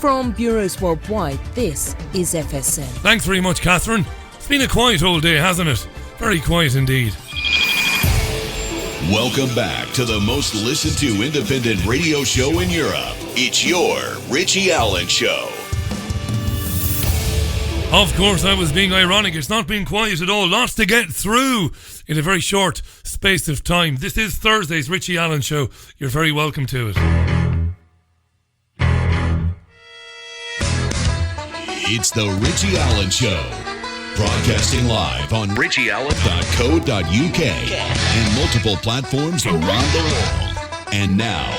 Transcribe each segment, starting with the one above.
From bureaus worldwide, this is FSN. Thanks very much, Catherine. It's been a quiet old day, hasn't it? Very quiet indeed. Welcome back to the most listened to independent radio show in Europe. It's your Richie Allen Show. Of course, I was being ironic. It's not been quiet at all. Lots to get through in a very short space of time. This is Thursday's Richie Allen Show. You're very welcome to it. It's the Richie Allen Show. Broadcasting live on richieallen.co.uk and multiple platforms around the world. And now,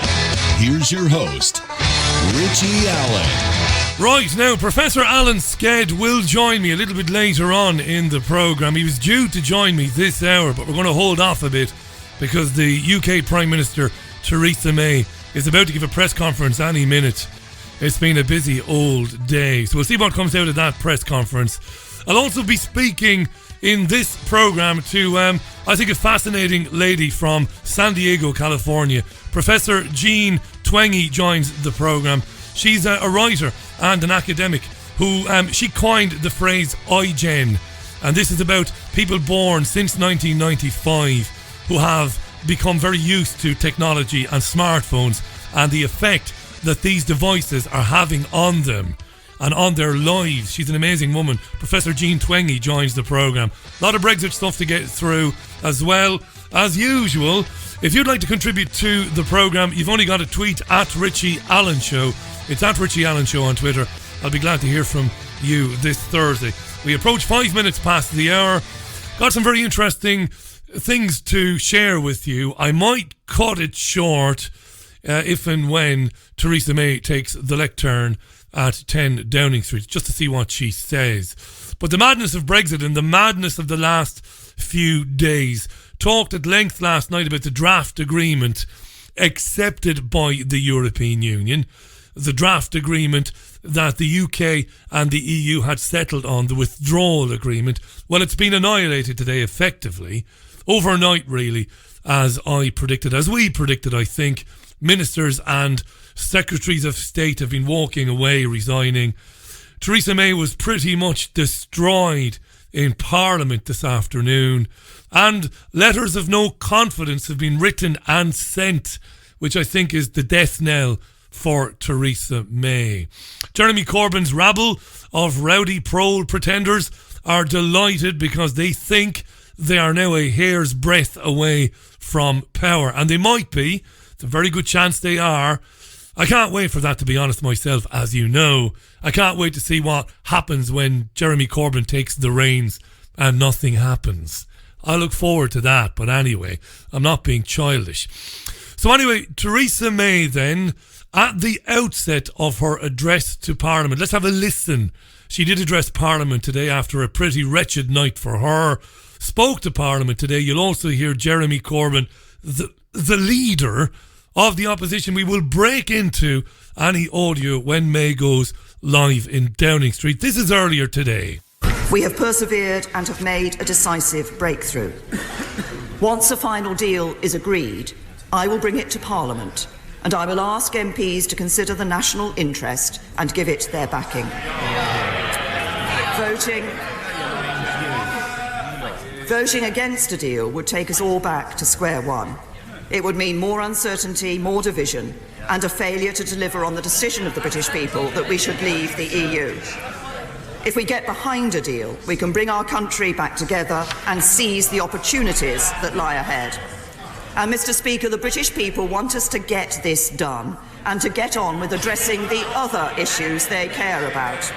here's your host, Richie Allen. Right, now, Professor Alan Sked will join me a little bit later on in the programme. He was due to join me this hour, but we're going to hold off a bit because the UK Prime Minister, Theresa May, is about to give a press conference any minute. It's been a busy old day, so we'll see what comes out of that press conference. I'll also be speaking in this programme to, I think, a fascinating lady from San Diego, California. Professor Jean Twenge joins the programme. She's a writer and an academic who, she coined the phrase iGen. And this is about people born since 1995 who have become very used to technology and smartphones and the effect that these devices are having on them and on their lives. She's an amazing woman. Professor Jean Twenge joins the programme. A lot of Brexit stuff to get through as well. As usual, if you'd like to contribute to the programme, you've only got to tweet at Richie Allen Show. It's at Richie Allen Show on Twitter. I'll be glad to hear from you this Thursday. We approach 5 minutes past the hour. Got some very interesting things to share with you. I might cut it short if and when Theresa May takes the lectern at 10 Downing Street, just to see what she says. But the madness of Brexit and the madness of the last few days. Talked at length last night about the draft agreement accepted by the European Union. The draft agreement that the UK and the EU had settled on, the withdrawal agreement. Well, it's been annihilated today, effectively. Overnight, really, as I predicted, as we predicted, I think. Ministers and secretaries of state have been walking away, resigning. Theresa May was pretty much destroyed in Parliament this afternoon, and letters of no confidence have been written and sent, which I think is the death knell for Theresa May. Jeremy Corbyn's rabble of rowdy prole pretenders are delighted because they think they are now a hair's breadth away from power, and they might be. It's a very good chance they are. I can't wait for that, to be honest myself, as you know. I can't wait to see what happens when Jeremy Corbyn takes the reins and nothing happens. I look forward to that, but anyway, I'm not being childish. So anyway, Theresa May then, at the outset of her address to Parliament, let's have a listen. She did address Parliament today after a pretty wretched night for her. Spoke to Parliament today. You'll also hear Jeremy Corbyn, the leader of the opposition. We will break into any audio when May goes live in Downing Street. This is earlier today. We have persevered and have made a decisive breakthrough. Once a final deal is agreed, I will bring it to Parliament and I will ask MPs to consider the national interest and give it their backing. Voting against a deal would take us all back to square one. It would mean more uncertainty, more division, and a failure to deliver on the decision of the British people that we should leave the EU. If we get behind a deal, we can bring our country back together and seize the opportunities that lie ahead. And, Mr. Speaker, the British people want us to get this done and to get on with addressing the other issues they care about.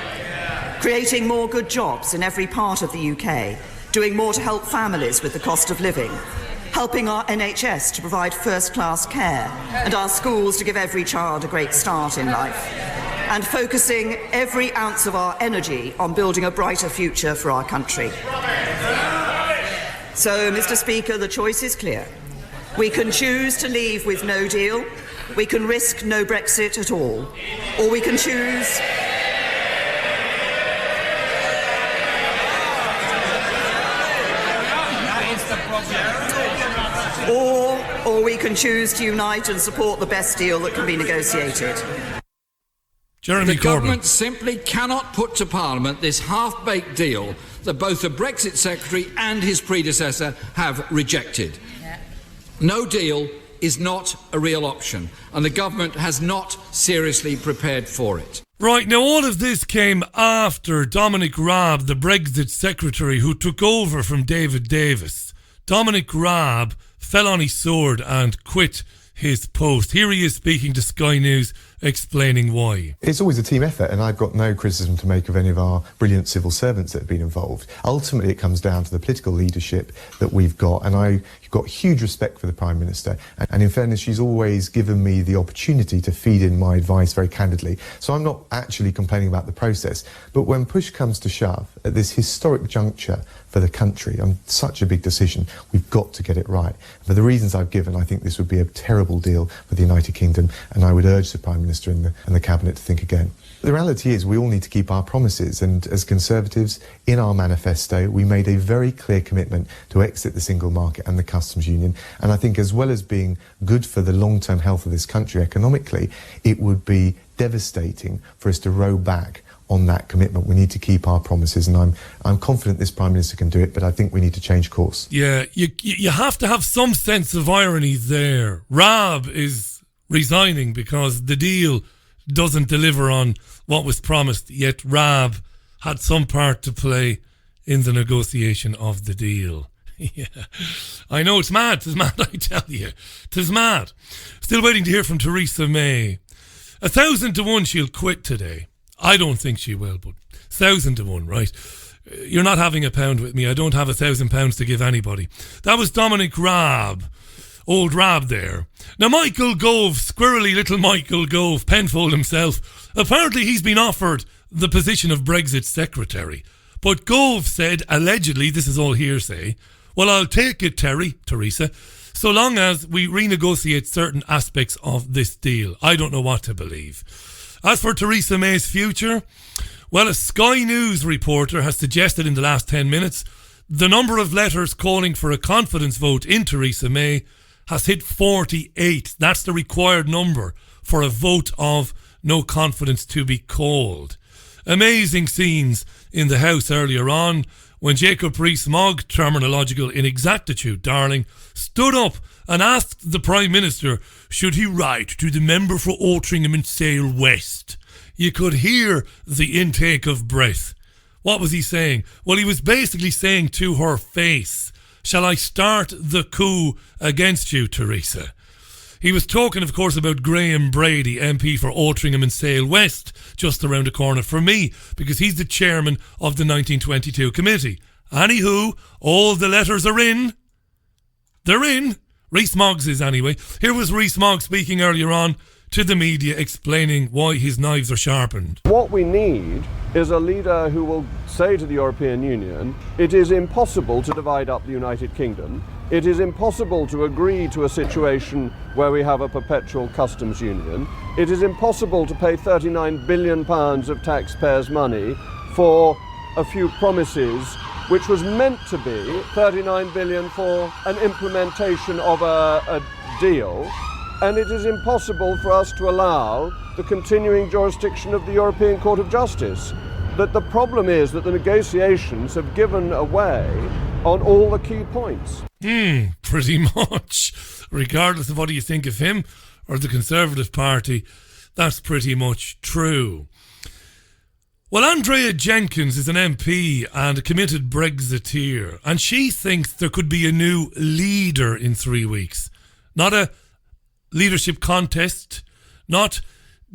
Creating more good jobs in every part of the UK, doing more to help families with the cost of living, helping our NHS to provide first-class care and our schools to give every child a great start in life, and focusing every ounce of our energy on building a brighter future for our country. So, Mr. Speaker, the choice is clear. We can choose to leave with no deal, we can risk no Brexit at all, or we can choose... Or we can choose to unite and support the best deal that can be negotiated. Jeremy The Corbyn. government simply cannot put to Parliament this half-baked deal that both the Brexit Secretary and his predecessor have rejected. No deal is not a real option, and the government has not seriously prepared for it. Right, now all of this came after Dominic Raab, the Brexit Secretary who took over from David Davis. Dominic Raab fell on his sword and quit his post. Here he is speaking to Sky News, explaining why. It's always a team effort, and I've got no criticism to make of any of our brilliant civil servants that have been involved. Ultimately, it comes down to the political leadership that we've got, and I've got huge respect for the Prime Minister. And in fairness, she's always given me the opportunity to feed in my advice very candidly. So I'm not actually complaining about the process. But when push comes to shove, at this historic juncture for the country, on such a big decision, we've got to get it right. For the reasons I've given, I think this would be a terrible deal for the United Kingdom, and I would urge the Prime Minister and the Cabinet to think again. The reality is we all need to keep our promises, and as Conservatives, in our manifesto, we made a very clear commitment to exit the single market and the customs union. And I think as well as being good for the long-term health of this country economically, it would be devastating for us to row back on that commitment. We need to keep our promises, and I'm confident this Prime Minister can do it, but I think we need to change course. Yeah, you have to have some sense of irony there. Raab is resigning because the deal doesn't deliver on what was promised, yet Raab had some part to play in the negotiation of the deal. Yeah, I know, it's mad, I tell you. 'Tis mad. Still waiting to hear from Theresa May. 1,000 to 1 she'll quit today. I don't think she will, but 1,000 to 1, right? You're not having a pound with me. I don't have £1,000 to give anybody. That was Dominic Raab. Old Raab there. Now Michael Gove, squirrely little Michael Gove, Penfold himself, apparently he's been offered the position of Brexit Secretary. But Gove said, allegedly, this is all hearsay, well, I'll take it, Theresa, so long as we renegotiate certain aspects of this deal. I don't know what to believe. As for Theresa May's future, well, a Sky News reporter has suggested in the last 10 minutes the number of letters calling for a confidence vote in Theresa May has hit 48. That's the required number for a vote of no confidence to be called. Amazing scenes in the House earlier on when Jacob Rees-Mogg, terminological inexactitude, darling, stood up and asked the Prime Minister should he write to the member for Altrincham and Sale West. You could hear the intake of breath. What was he saying? Well, he was basically saying to her face, shall I start the coup against you, Theresa? He was talking, of course, about Graham Brady, MP for Altrincham and Sale West, just around the corner from me, because he's the chairman of the 1922 committee. Anywho, all the letters are in. They're in. Rees-Mogg's is anyway. Here was Rees-Mogg speaking earlier on to the media, explaining why his knives are sharpened. What we need is a leader who will say to the European Union, it is impossible to divide up the United Kingdom. It is impossible to agree to a situation where we have a perpetual customs union. It is impossible to pay £39 billion of taxpayers' money for a few promises, which was meant to be £39 billion for an implementation of a deal. And it is impossible for us to allow the continuing jurisdiction of the European Court of Justice. That the problem is that the negotiations have given away on all the key points. Pretty much. Regardless of what you think of him or the Conservative Party, that's pretty much true. Well, Andrea Jenkins is an MP and a committed Brexiteer, and she thinks there could be a new leader in 3 weeks. Not a leadership contest, not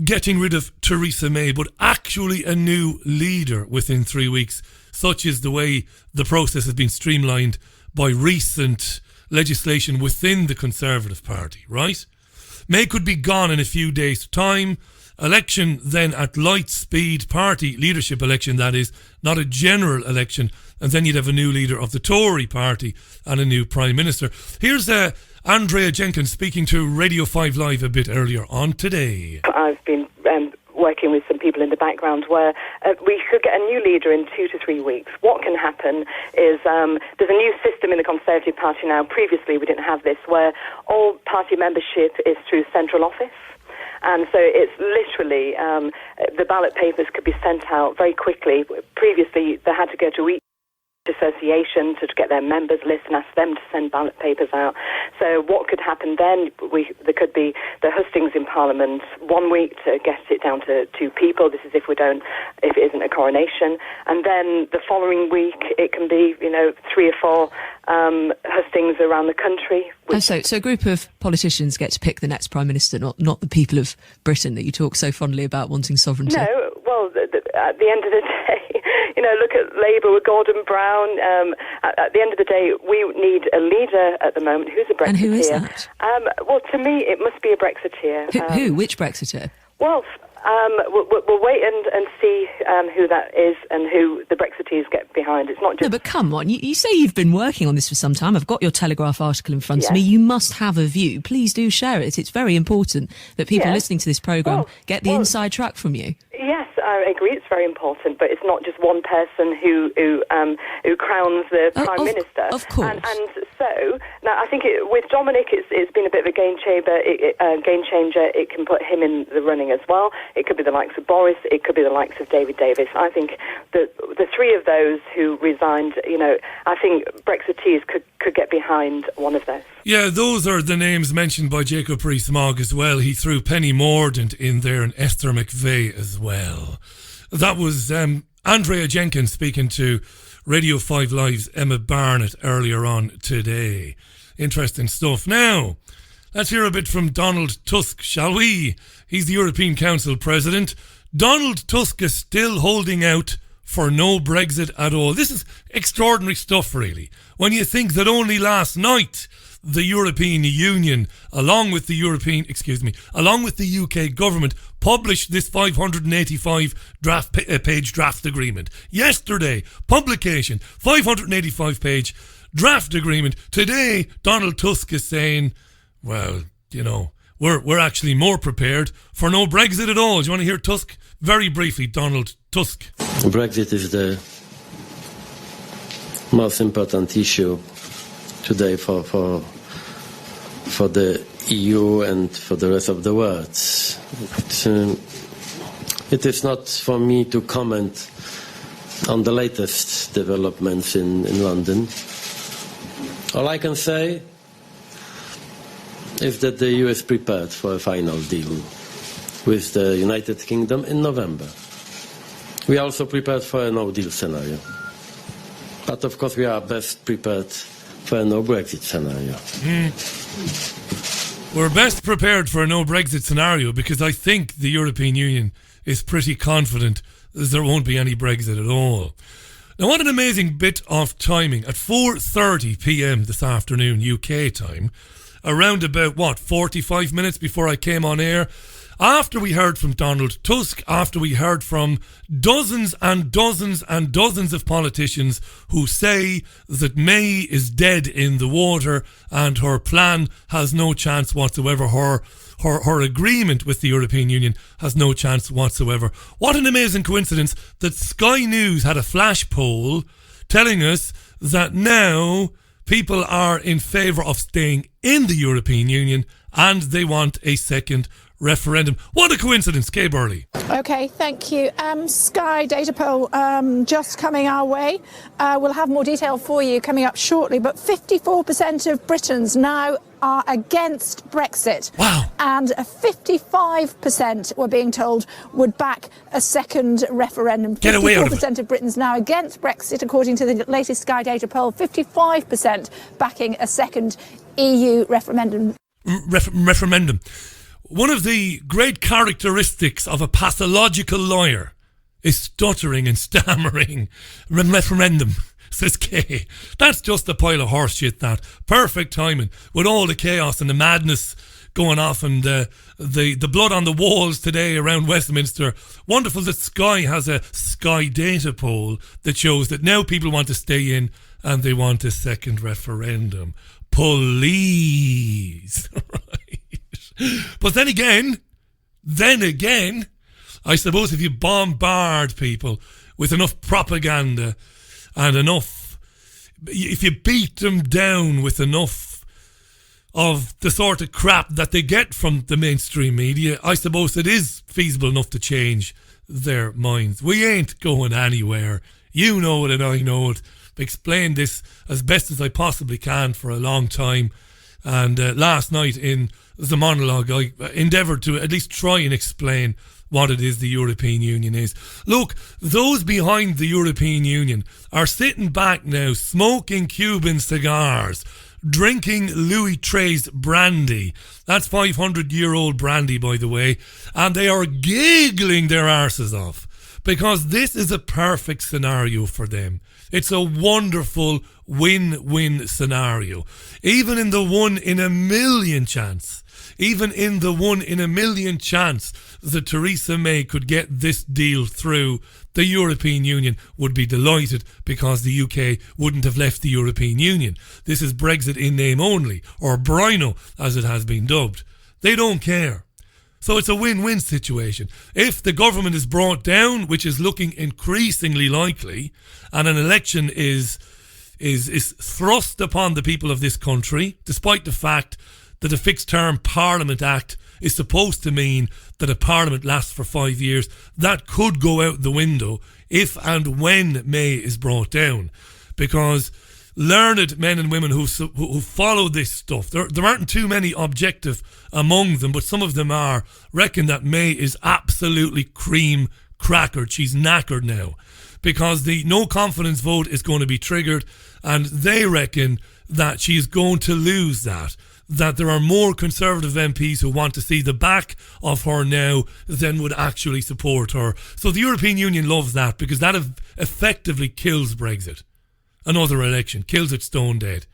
getting rid of Theresa May, but actually a new leader within 3 weeks. Such is the way the process has been streamlined by recent legislation within the Conservative Party, right? May could be gone in a few days' time. Election then at light speed, party leadership election, that is, not a general election. And then you'd have a new leader of the Tory party and a new Prime Minister. Here's Andrea Jenkins speaking to Radio 5 Live a bit earlier on today. I've been working with some people in the background where we could get a new leader in 2 to 3 weeks. What can happen is there's a new system in the Conservative Party now. Previously we didn't have this, where all party membership is through central office. And so it's literally, the ballot papers could be sent out very quickly. Previously, they had to go to each association to get their members list and ask them to send ballot papers out. So what could happen then? There could be the hustings in Parliament 1 week to get it down to 2 people. This is if it isn't a coronation. And then the following week it can be, 3 or 4 hustings around the country. So a group of politicians get to pick the next Prime Minister, not the people of Britain that you talk so fondly about wanting sovereignty. No, well, at the end of the day, look at Labour with Gordon Brown. At the end of the day, we need a leader at the moment who's a Brexiteer. And who is that? Well, to me, it must be a Brexiteer. Who? Which Brexiteer? Well, we'll wait and see who that is and who the Brexiteers get behind. It's not just... No, but come on. You say you've been working on this for some time. I've got your Telegraph article in front of me. You must have a view. Please do share it. It's very important that people listening to this programme get the inside track from you. Yes, I agree. It's very important, but it's not just one person who crowns the Prime Minister. Of course. And so now I think with Dominic, it's been a bit of a game changer. It can put him in the running as well. It could be the likes of Boris. It could be the likes of David Davis. I think the 3 of those who resigned, I think Brexiteers could get behind one of those. Yeah, those are the names mentioned by Jacob Rees-Mogg as well. He threw Penny Mordaunt in there and Esther McVeigh as well. That was Andrea Jenkins speaking to Radio 5 Live's Emma Barnett earlier on today. Interesting stuff. Now, let's hear a bit from Donald Tusk, shall we? He's the European Council President. Donald Tusk is still holding out for no Brexit at all. This is extraordinary stuff, really. When you think that only last night the European Union, along with the UK government, published this 585-page draft agreement. Yesterday, publication, 585-page draft agreement. Today, Donald Tusk is saying, well, we're actually more prepared for no Brexit at all. Do you want to hear Tusk? Very briefly, Donald Tusk. Brexit is the most important issue today for the EU and for the rest of the world. It is not for me to comment on the latest developments in London. All I can say is that the EU is prepared for a final deal with the United Kingdom in November. We are also prepared for a no-deal scenario. But of course we are best prepared for a no-Brexit scenario. We're best prepared for a no-Brexit scenario because I think the European Union is pretty confident that there won't be any Brexit at all. Now, what an amazing bit of timing. At 4:30 p.m. this afternoon, UK time, around about, 45 minutes before I came on air, after we heard from Donald Tusk, after we heard from dozens and dozens and dozens of politicians who say that May is dead in the water and her plan has no chance whatsoever, her agreement with the European Union has no chance whatsoever. What an amazing coincidence that Sky News had a flash poll telling us that now people are in favour of staying in the European Union and they want a second referendum. What a coincidence, Kay Burley. OK, thank you. Sky data poll just coming our way. We'll have more detail for you coming up shortly, but 54% of Britons now are against Brexit. Wow. And 55%, we're being told, would back a second referendum. Get away out of it. 54% of Britons now against Brexit, according to the latest Sky data poll. 55% backing a second EU referendum. Referendum. One of the great characteristics of a pathological lawyer is stuttering and stammering. Referendum, says Kay. That's just a pile of horse shit, that. Perfect timing. With all the chaos and the madness going off and the blood on the walls today around Westminster. Wonderful that Sky has a Sky data poll that shows that now people want to stay in and they want a second referendum. Please. Right. But then again, I suppose if you bombard people with enough propaganda and if you beat them down with enough of the sort of crap that they get from the mainstream media, I suppose it is feasible enough to change their minds. We ain't going anywhere. You know it and I know it. I've explained this as best as I possibly can for a long time. And last night in the monologue, I endeavoured to at least try and explain what it is the European Union is. Look, those behind the European Union are sitting back now, smoking Cuban cigars, drinking Louis XIII's brandy. That's 500-year-old brandy, by the way. And they are giggling their arses off because this is a perfect scenario for them. It's a wonderful win-win scenario. Even in the 1 in a million chance that Theresa May could get this deal through, the European Union would be delighted because the UK wouldn't have left the European Union. This is Brexit in name only, or Brino as it has been dubbed. They don't care. So it's a win-win situation. If the government is brought down, which is looking increasingly likely, and an election is thrust upon the people of this country, despite the fact that the Fixed Term Parliament Act is supposed to mean that a parliament lasts for 5 years, that could go out the window if and when May is brought down. Because learned men and women who follow this stuff, there aren't too many objective among them, but some of them reckon that May is absolutely cream crackered. She's knackered now because the no confidence vote is going to be triggered, and they reckon that she's going to lose that there are more Conservative MPs who want to see the back of her now than would actually support her. So the European Union loves that because that effectively kills Brexit. Another election, kills it stone dead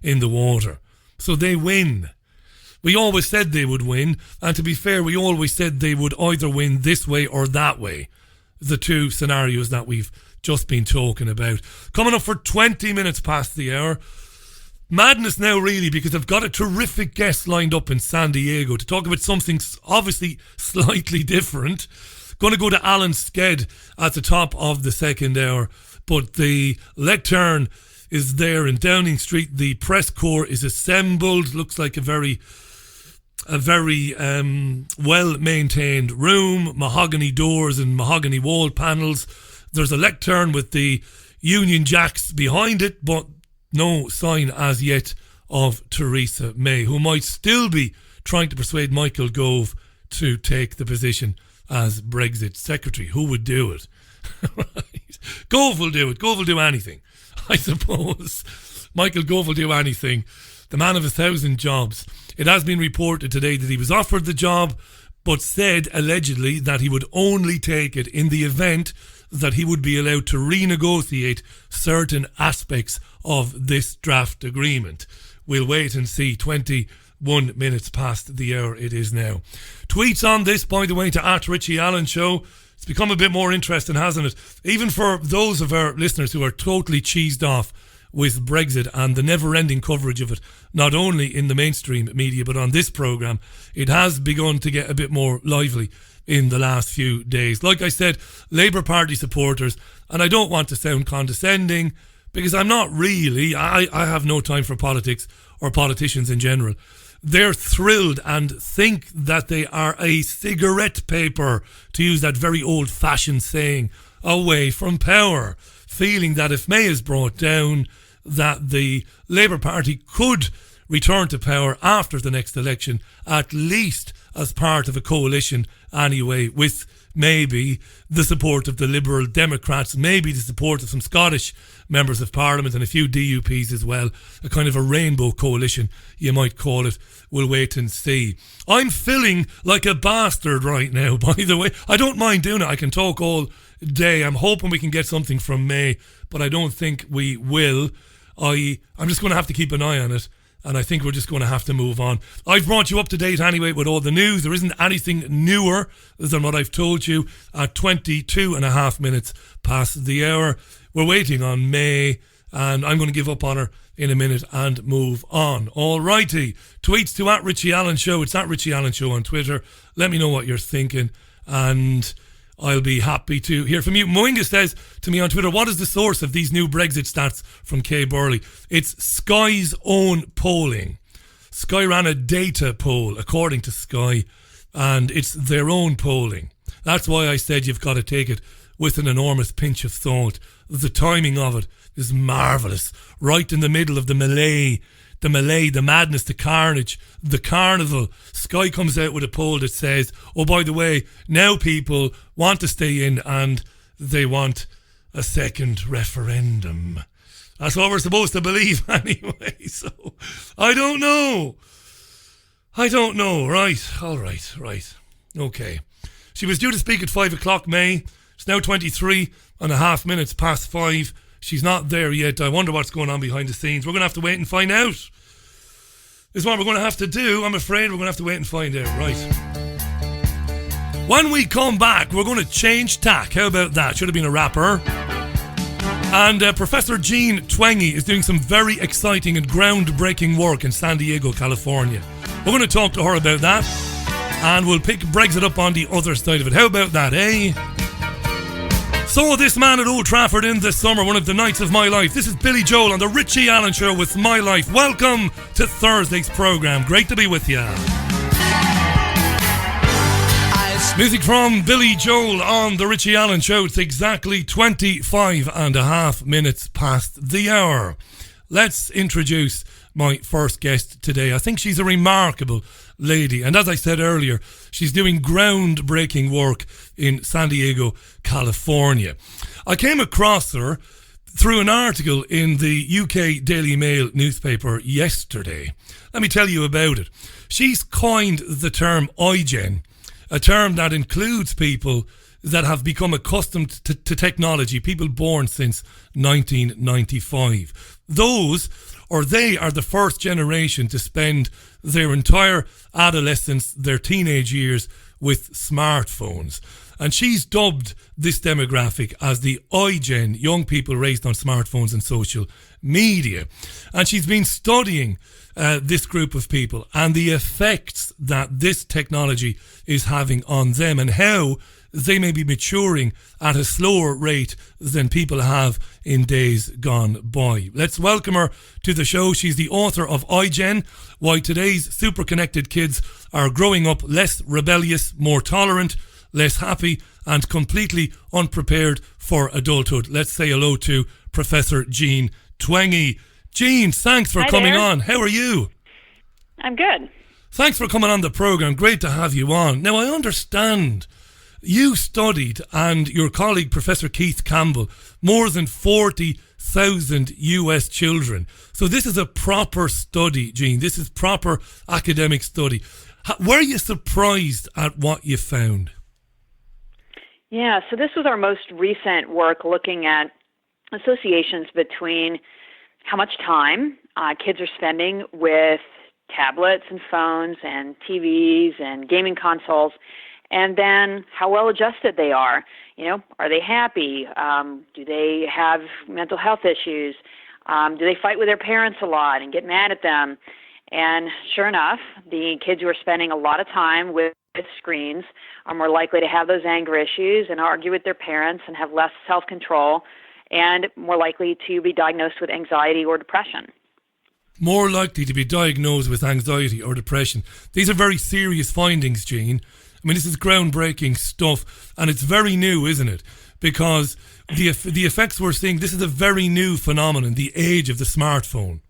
in the water. So they win. We always said they would win, and to be fair, we always said they would either win this way or that way. The two scenarios that we've just been talking about. Coming up for 20 minutes past the hour. Madness now, really, because I've got a terrific guest lined up in San Diego to talk about something obviously slightly different. Going to go to Alan Sked at the top of the second hour, but the lectern is there in Downing Street. The press corps is assembled. Looks like a very well-maintained room, mahogany doors and mahogany wall panels. There's a lectern with the Union Jacks behind it, but no sign as yet of Theresa May, who might still be trying to persuade Michael Gove to take the position as Brexit Secretary. Who would do it? Right. Gove will do it. Gove will do anything, I suppose. Michael Gove will do anything. The man of 1,000 jobs. It has been reported today that he was offered the job, but said allegedly that he would only take it in the event that he would be allowed to renegotiate certain aspects of this draft agreement. We'll wait and see. 21 minutes past the hour it is now. Tweets on this, by the way, to @Richie Allen Show. It's become a bit more interesting, hasn't it? Even for those of our listeners who are totally cheesed off with Brexit and the never-ending coverage of it, not only in the mainstream media but on this programme, it has begun to get a bit more lively in the last few days. Like I said, Labour Party supporters, and I don't want to sound condescending because I'm not really, I have no time for politics or politicians in general. They're thrilled and think that they are a cigarette paper, to use that very old-fashioned saying, away from power, feeling that if May is brought down, that the Labour Party could return to power after the next election, at least as part of a coalition anyway, with maybe the support of the Liberal Democrats, maybe the support of some Scottish members of Parliament and a few DUPs as well. A kind of a rainbow coalition, you might call it. We'll wait and see. I'm feeling like a bastard right now, by the way. I don't mind doing it. I can talk all day. I'm hoping we can get something from May, but I don't think we will. I'm just going to have to keep an eye on it, and I think we're just going to have to move on. I've brought you up to date anyway with all the news. There isn't anything newer than what I've told you at 22 and a half minutes past the hour. We're waiting on May, and I'm going to give up on her in a minute and move on. All righty. Tweets to @Richie Allen Show. It's @Richie Allen Show on Twitter. Let me know what you're thinking, and I'll be happy to hear from you. Moinga says to me on Twitter, what is the source of these new Brexit stats from Kay Burley? It's Sky's own polling. Sky ran a data poll, according to Sky, and it's their own polling. That's why I said you've got to take it with an enormous pinch of salt. The timing of it is marvellous. Right in the middle of the melee, the madness, the carnage, the carnival. Sky comes out with a poll that says, oh, by the way, now people want to stay in and they want a second referendum. That's what we're supposed to believe anyway. So, I don't know. Right. All right. Okay. She was due to speak at 5 o'clock, May. It's now 23.5 minutes past 5. She's not there yet. I wonder what's going on behind the scenes. We're going to have to wait and find out. This is what we're going to have to do. I'm afraid we're going to have to wait and find out. Right. When we come back, we're going to change tack. How about that? Should have been a rapper. And Professor Jean Twenge is doing some very exciting and groundbreaking work in San Diego, California. We're going to talk to her about that, and we'll pick Brexit up on the other side of it. How about that, eh? Saw this man at Old Trafford in the summer, one of the nights of my life. This is Billy Joel on the Richie Allen Show with My Life. Welcome to Thursday's programme. Great to be with you. Music from Billy Joel on the Richie Allen Show. It's exactly 25.5 minutes past the hour. Let's introduce my first guest today. I think she's a remarkable lady. And as I said earlier, she's doing groundbreaking work in San Diego, California. I came across her through an article in the UK Daily Mail newspaper yesterday. Let me tell you about it. She's coined the term iGen, a term that includes people that have become accustomed to technology, people born since 1995. They are the first generation to spend their entire adolescence, their teenage years with smartphones. And she's dubbed this demographic as the iGen, young people raised on smartphones and social media. And she's been studying this group of people and the effects that this technology is having on them and how they may be maturing at a slower rate than people have in days gone by. Let's welcome her to the show. She's the author of iGen, Why Today's Super Connected Kids Are Growing Up Less Rebellious, More Tolerant, Less Happy and Completely Unprepared for Adulthood. Let's say hello to Professor Jean Twenge. Jean, thanks for coming on. How are you? I'm good. Thanks for coming on the programme. Great to have you on. Now, I understand you studied, and your colleague, Professor Keith Campbell, more than 40,000 US children. So this is a proper study, Jean. This is proper academic study. Were you surprised at what you found? Yeah, so this was our most recent work looking at associations between how much time kids are spending with tablets and phones and TVs and gaming consoles, and then how well adjusted they are. You know, are they happy? Do they have mental health issues? Do they fight with their parents a lot and get mad at them? And sure enough, the kids who are spending a lot of time with screens are more likely to have those anger issues and argue with their parents and have less self-control and more likely to be diagnosed with anxiety or depression. More likely to be diagnosed with anxiety or depression. These are very serious findings, Jean. I mean, this is groundbreaking stuff, and it's very new, isn't it? Because the effects we're seeing, this is a very new phenomenon, the age of the smartphone.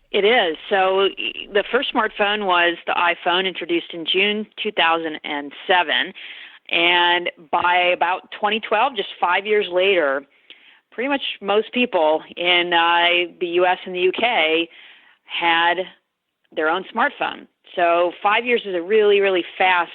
It is. So the first smartphone was the iPhone, introduced in June 2007. And by about 2012, just 5 years later, pretty much most people in the US and the UK had their own smartphone. So 5 years is a really, really fast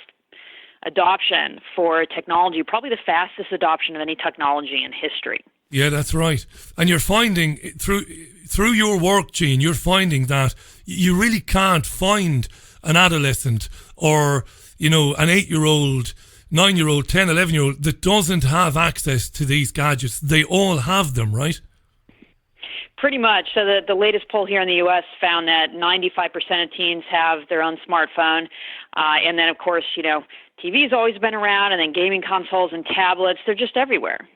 adoption for technology, probably the fastest adoption of any technology in history. Yeah, that's right. And you're finding, through your work, Jean, you're finding that you really can't find an adolescent or, you know, an 8-year-old, 9-year-old, 10, 11-year-old that doesn't have access to these gadgets. They all have them, right? Pretty much. So the latest poll here in the U.S. found that 95% of teens have their own smartphone. And then, of course, you know, TV's always been around, and then gaming consoles and tablets, they're just everywhere.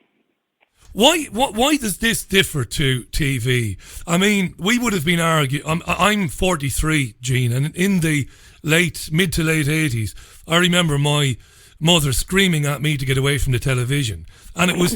Why does this differ to TV? I mean, we would have been arguing. I'm 43, Gene, and in the mid to late 80s, I remember my mother screaming at me to get away from the television, and it was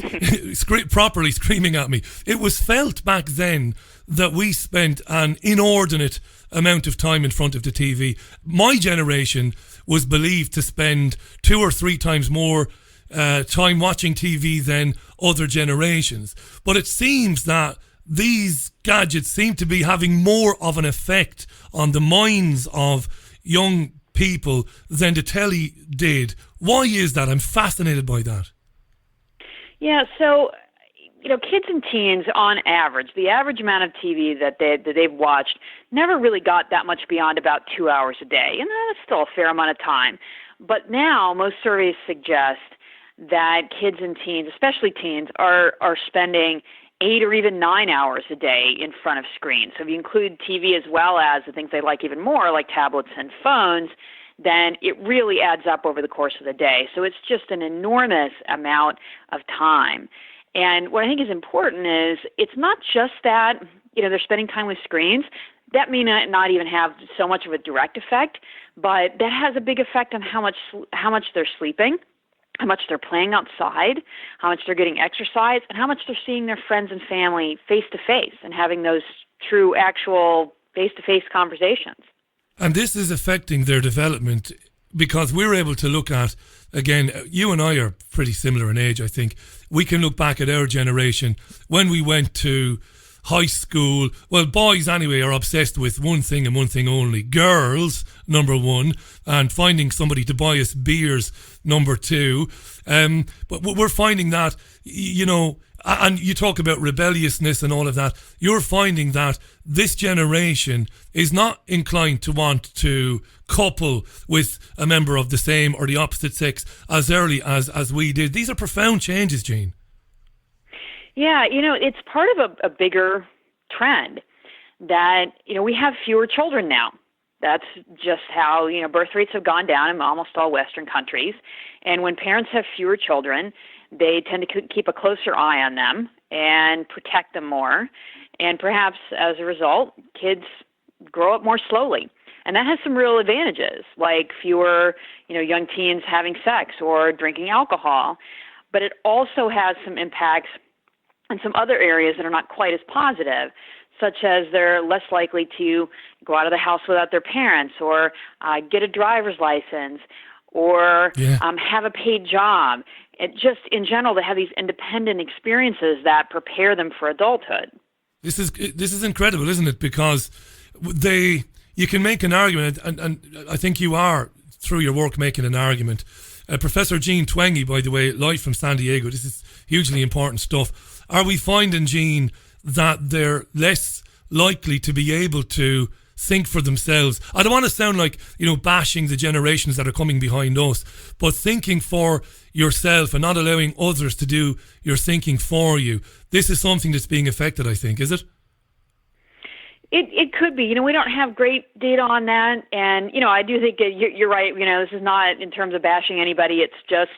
properly screaming at me. It was felt back then that we spent an inordinate amount of time in front of the TV. My generation was believed to spend 2 or 3 times more time watching TV than other generations. But it seems that these gadgets seem to be having more of an effect on the minds of young people than the telly did. Why is that? I'm fascinated by that. Yeah, so, kids and teens, on average, the average amount of TV that they've watched never really got that much beyond about 2 hours a day, and that's still a fair amount of time. But now, most surveys suggest that kids and teens, especially teens, are spending 8 or even 9 hours a day in front of screens. So if you include TV as well as the things they like even more, like tablets and phones, then it really adds up over the course of the day. So it's just an enormous amount of time. And what I think is important is it's not just that, they're spending time with screens. That may not even have so much of a direct effect, but that has a big effect on how much they're sleeping, how much they're playing outside, how much they're getting exercise, and how much they're seeing their friends and family face-to-face and having those true, actual face-to-face conversations. And this is affecting their development because we're able to look at, again, you and I are pretty similar in age, I think. We can look back at our generation when we went to high school. Well, boys anyway are obsessed with one thing and one thing only. Girls, number one, and finding somebody to buy us beers, number two. But we're finding that, and you talk about rebelliousness and all of that, you're finding that this generation is not inclined to want to couple with a member of the same or the opposite sex as early as we did. These are profound changes, Jean. Yeah, it's part of a bigger trend that, we have fewer children now. That's just how, birth rates have gone down in almost all Western countries. And when parents have fewer children, they tend to keep a closer eye on them and protect them more. And perhaps as a result, kids grow up more slowly. And that has some real advantages, like fewer, young teens having sex or drinking alcohol. But it also has some impacts in some other areas that are not quite as positive, such as they're less likely to go out of the house without their parents or get a driver's license or have a paid job. It just, in general, they have these independent experiences that prepare them for adulthood. This is incredible, isn't it? Because you can make an argument, and I think you are, through your work, making an argument. Professor Jean Twenge, by the way, live from San Diego. This is hugely important stuff. Are we finding, Jean, that they're less likely to be able to think for themselves? I don't want to sound like, bashing the generations that are coming behind us, but thinking for yourself and not allowing others to do your thinking for you. This is something that's being affected, I think, is it? It could be. We don't have great data on that. And, I do think you're right. This is not in terms of bashing anybody. It's just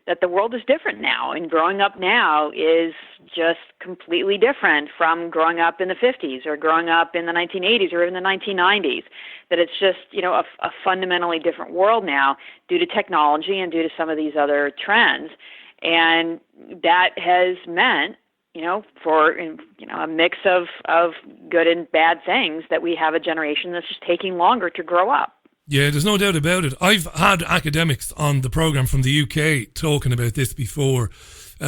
that the world is different now. And growing up now is just completely different from growing up in the 50s or growing up in the 1980s or even the 1990s. That it's just, a fundamentally different world now due to technology and due to some of these other trends. And that has meant, for a mix of good and bad things, that we have a generation that's just taking longer to grow up. Yeah, there's no doubt about it. I've had academics on the programme from the UK talking about this before.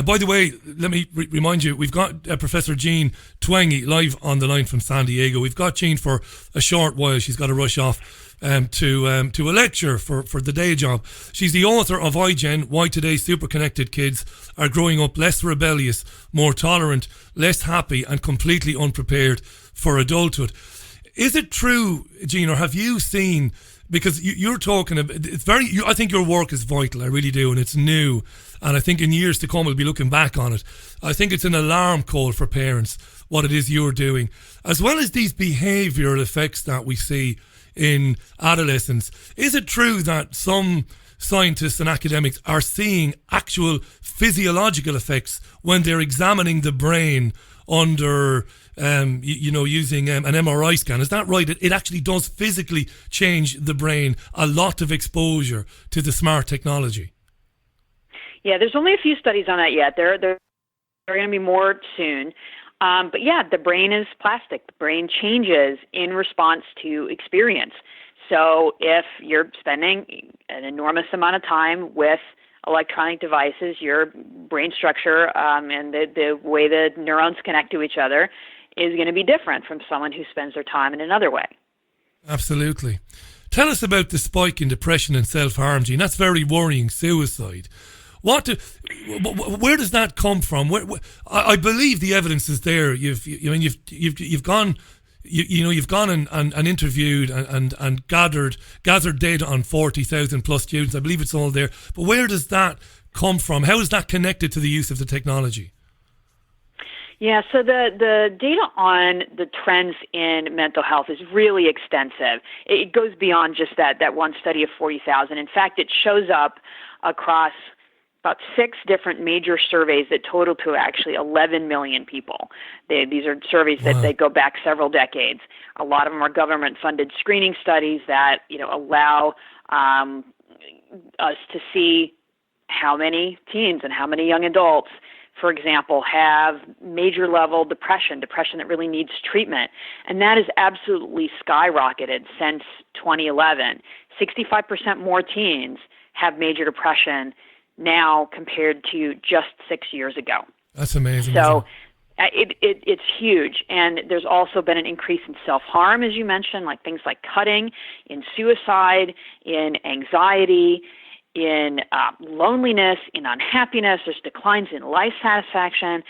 By the way, let me remind you, we've got Professor Jean Twenge live on the line from San Diego. We've got Jean for a short while. She's got to rush off to a lecture for the day job. She's the author of iGen, Why Today's Super-Connected Kids Are Growing Up Less Rebellious, More Tolerant, Less Happy and Completely Unprepared for Adulthood. Is it true, Jean, or have you seen, because you're talking about, I think your work is vital, I really do, and it's new, and I think in years to come we'll be looking back on it. I think it's an alarm call for parents, what it is you're doing, as well as these behavioural effects that we see in adolescence. Is it true that some scientists and academics are seeing actual physiological effects when they're examining the brain under, using an MRI scan. Is that right? It actually does physically change the brain, a lot of exposure to the smart technology. Yeah, there's only a few studies on that yet. There are going to be more soon. But yeah, the brain is plastic. The brain changes in response to experience. So if you're spending an enormous amount of time with electronic devices, your brain structure and the way the neurons connect to each other is going to be different from someone who spends their time in another way. Absolutely. Tell us about the spike in depression and self-harm, Jean. That's very worrying, suicide. Where does that come from? I believe the evidence is there. You've gone and interviewed and gathered data on 40,000 plus students. I believe it's all there. But where does that come from? How is that connected to the use of the technology? Yeah, so the data on the trends in mental health is really extensive. It goes beyond just that one study of 40,000. In fact, it shows up across about 6 different major surveys that total to actually 11 million people. These are surveys that they go back several decades. A lot of them are government-funded screening studies that allow us to see how many teens and how many young adults, for example, have major level depression that really needs treatment. And that has absolutely skyrocketed since 2011. 65% more teens have major depression now compared to just 6 years ago. That's amazing. So it's huge. And there's also been an increase in self-harm, as you mentioned, like things like cutting, in suicide, in anxiety, in loneliness, in unhappiness. There's declines in life satisfaction.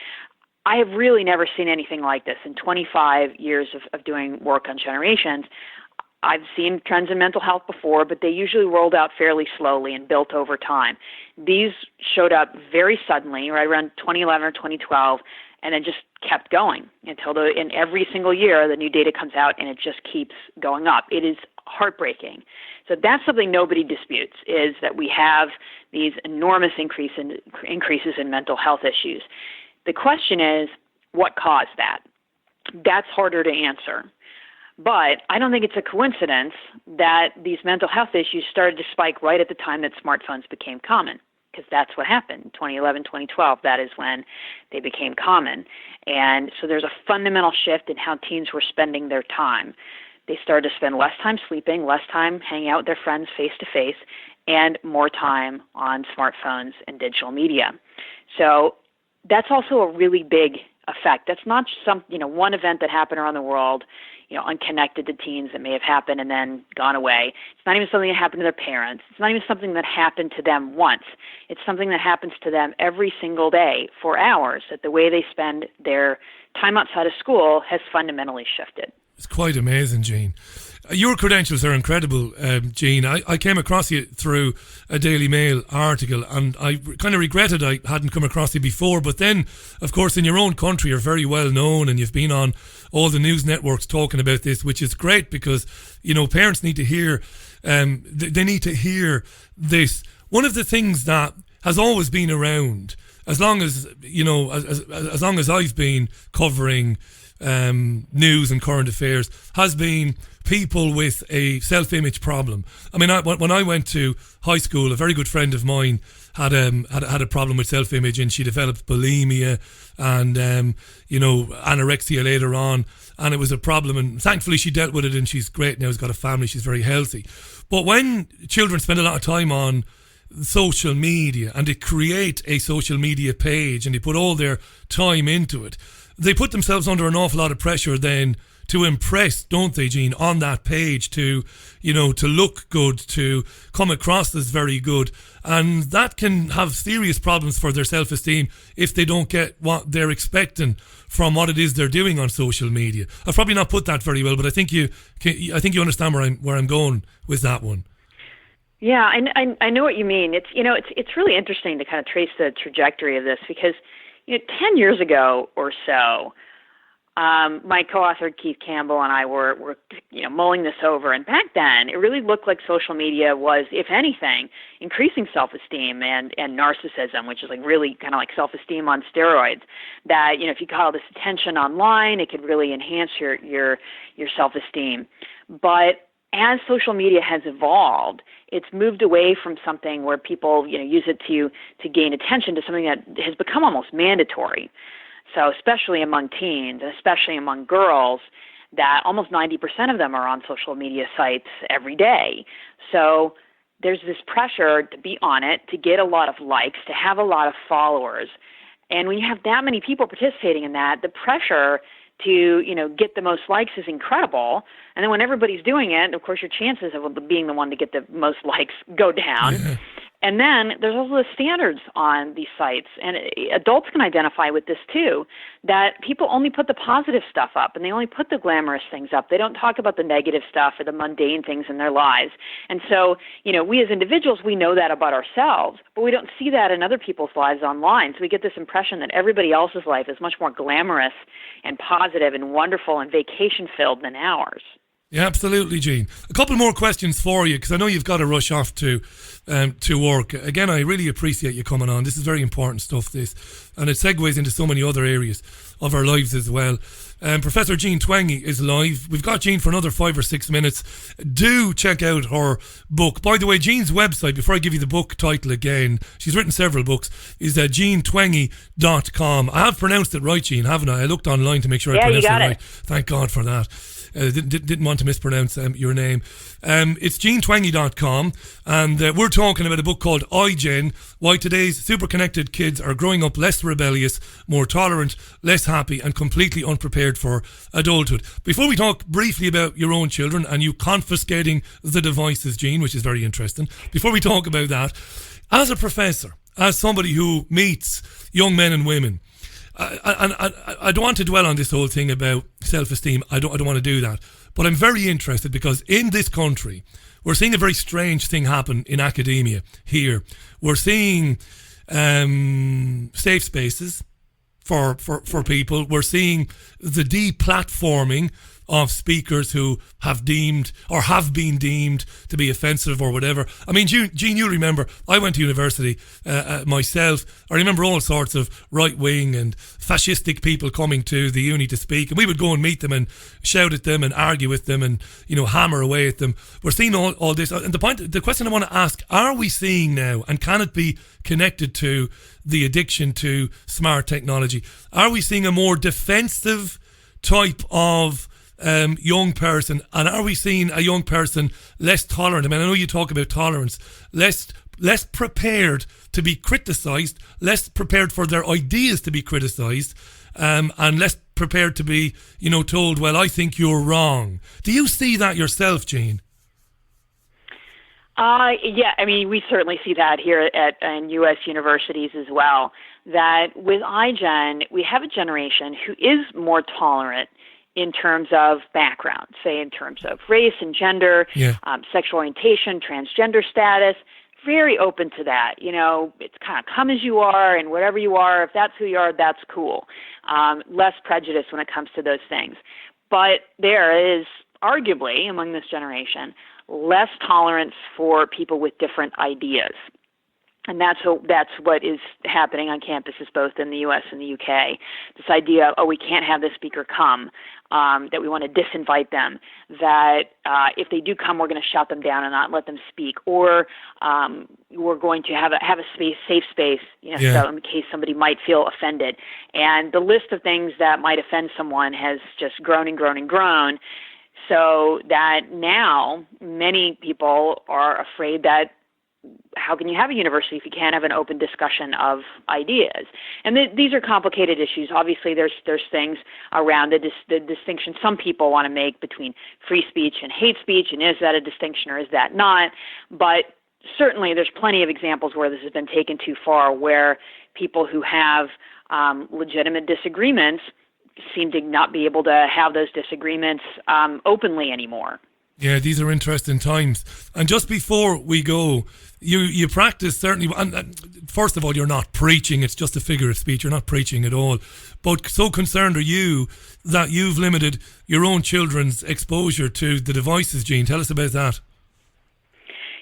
I have really never seen anything like this in 25 years of doing work on generations. I've seen trends in mental health before, but they usually rolled out fairly slowly and built over time. These showed up very suddenly, right around 2011 or 2012, and then just kept going until in every single year the new data comes out and it just keeps going up. It is heartbreaking. So that's something nobody disputes, is that we have these enormous increases in mental health issues. The question is, what caused that? That's harder to answer. But I don't think it's a coincidence that these mental health issues started to spike right at the time that smartphones became common, because that's what happened. 2011, 2012, that is when they became common. And so there's a fundamental shift in how teens were spending their time. They started to spend less time sleeping, less time hanging out with their friends face-to-face, and more time on smartphones and digital media. So that's also a really big effect. That's not just one event that happened around the world, unconnected to teens that may have happened and then gone away. It's not even something that happened to their parents. It's not even something that happened to them once. It's something that happens to them every single day for hours, that the way they spend their time outside of school has fundamentally shifted. It's quite amazing, Jean. Your credentials are incredible, Jean. I came across you through a Daily Mail article, and I kind of regretted I hadn't come across you before. But then, of course, in your own country, you're very well known, and you've been on all the news networks talking about this, which is great because, parents need to hear, they need to hear this. One of the things that has always been around, as long as I've been covering news and current affairs, has been people with a self-image problem. I mean, when I went to high school, a very good friend of mine had a problem with self-image, and she developed bulimia and anorexia later on, and it was a problem. And thankfully, she dealt with it, and she's great now. She's got a family. She's very healthy. But when children spend a lot of time on social media and they create a social media page and they put all their time into it, they put themselves under an awful lot of pressure then to impress, don't they, Jean, on that page, to look good, to come across as very good. And that can have serious problems for their self-esteem if they don't get what they're expecting from what it is they're doing on social media. I've probably not put that very well, but I think you understand where I'm going with that one. Yeah, I know what you mean. It's really interesting to kind of trace the trajectory of this, because 10 years ago or so, my co-author Keith Campbell and I were mulling this over, and back then it really looked like social media was, if anything, increasing self-esteem and narcissism, which is like really kind of like self-esteem on steroids. That if you got all this attention online, it could really enhance your self-esteem. But as social media has evolved, it's moved away from something where people use it to gain attention to something that has become almost mandatory. So especially among teens, especially among girls, that almost 90% of them are on social media sites every day. So there's this pressure to be on it, to get a lot of likes, to have a lot of followers. And when you have that many people participating in that, the pressure to get the most likes is incredible. And then when everybody's doing it, of course, your chances of being the one to get the most likes go down. Yeah. And then there's also the standards on these sites, and adults can identify with this too, that people only put the positive stuff up, and they only put the glamorous things up. They don't talk about the negative stuff or the mundane things in their lives. And so, we as individuals, we know that about ourselves, but we don't see that in other people's lives online. So we get this impression that everybody else's life is much more glamorous and positive and wonderful and vacation-filled than ours. Yeah, absolutely, Jean. A couple more questions for you, because I know you've got to rush off to work. Again, I really appreciate you coming on. This is very important stuff, this. And it segues into so many other areas of our lives as well. Professor Jean Twenge is live. We've got Jean for another 5 or 6 minutes. Do check out her book. By the way, Jean's website, before I give you the book title again, she's written several books, is jeantwenge.com. I have pronounced it right, Jean, haven't I? I looked online to make sure I pronounced it right. Thank God for that. Didn't want to mispronounce your name. It's jeantwenge.com, and we're talking about a book called iGen, Why Today's Super Connected Kids Are Growing Up Less Rebellious, More Tolerant, Less Happy, and Completely Unprepared for Adulthood. Before we talk briefly about your own children and you confiscating the devices, Jean, which is very interesting, before we talk about that, as a professor, as somebody who meets young men and women, I don't want to dwell on this whole thing about self-esteem. I don't want to do that. But I'm very interested because in this country, we're seeing a very strange thing happen in academia here. We're seeing safe spaces for people. We're seeing the deplatforming of speakers who have been deemed to be offensive or whatever. I mean, Jean, you remember, I went to university myself. I remember all sorts of right-wing and fascistic people coming to the uni to speak, and we would go and meet them and shout at them and argue with them and, hammer away at them. We're seeing all this. And the question I want to ask, are we seeing now, and can it be connected to the addiction to smart technology, are we seeing a more defensive type of young person, and are we seeing a young person less tolerant? I mean, I know you talk about tolerance, less prepared to be criticised, less prepared for their ideas to be criticised, and less prepared to be, told, well, I think you're wrong. Do you see that yourself, Jean? Yeah, I mean, we certainly see that here in U.S. universities as well, that with iGen, we have a generation who is more tolerant in terms of background, say in terms of race and gender, sexual orientation, transgender status, very open to that. It's kind of come as you are, and whatever you are, if that's who you are, that's cool. Less prejudice when it comes to those things. But there is arguably, among this generation, less tolerance for people with different ideas. And that's what is happening on campuses both in the U.S. and the U.K. This idea of, we can't have this speaker come, that we want to disinvite them, that if they do come, we're going to shut them down and not let them speak, or we're going to have a safe space, so in case somebody might feel offended. And the list of things that might offend someone has just grown and grown and grown, so that now many people are afraid that how can you have a university if you can't have an open discussion of ideas? And these are complicated issues. Obviously, there's things around the distinction some people want to make between free speech and hate speech, and is that a distinction or is that not? But certainly there's plenty of examples where this has been taken too far, where people who have legitimate disagreements seem to not be able to have those disagreements openly anymore. Yeah, these are interesting times. And just before we go, you practice certainly. And first of all, you're not preaching; it's just a figure of speech. You're not preaching at all. But so concerned are you that you've limited your own children's exposure to the devices. Jean, tell us about that.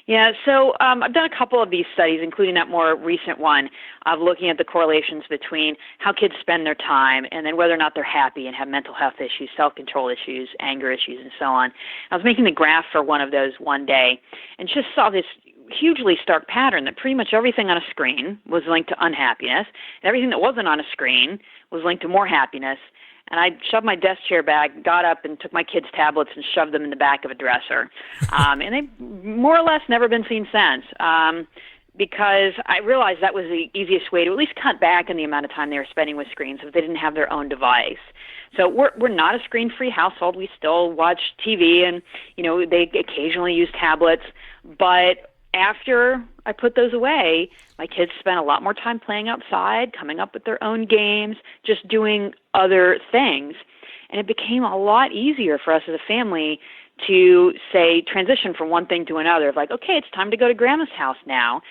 Yeah, so I've done a couple of these studies, including that more recent one of looking at the correlations between how kids spend their time and then whether or not they're happy and have mental health issues, self-control issues, anger issues, and so on. I was making the graph for one of those one day and just saw this hugely stark pattern that pretty much everything on a screen was linked to unhappiness, and everything that wasn't on a screen was linked to more happiness. And I shoved my desk chair back, got up, and took my kids' tablets and shoved them in the back of a dresser. And they've more or less never been seen since, because I realized that was the easiest way to at least cut back on the amount of time they were spending with screens if they didn't have their own device. So we're not a screen-free household. We still watch TV, and they occasionally use tablets. But after I put those away, my kids spent a lot more time playing outside, coming up with their own games, just doing other things. And it became a lot easier for us as a family to, say, transition from one thing to another. Of like, okay, it's time to go to Grandma's house now.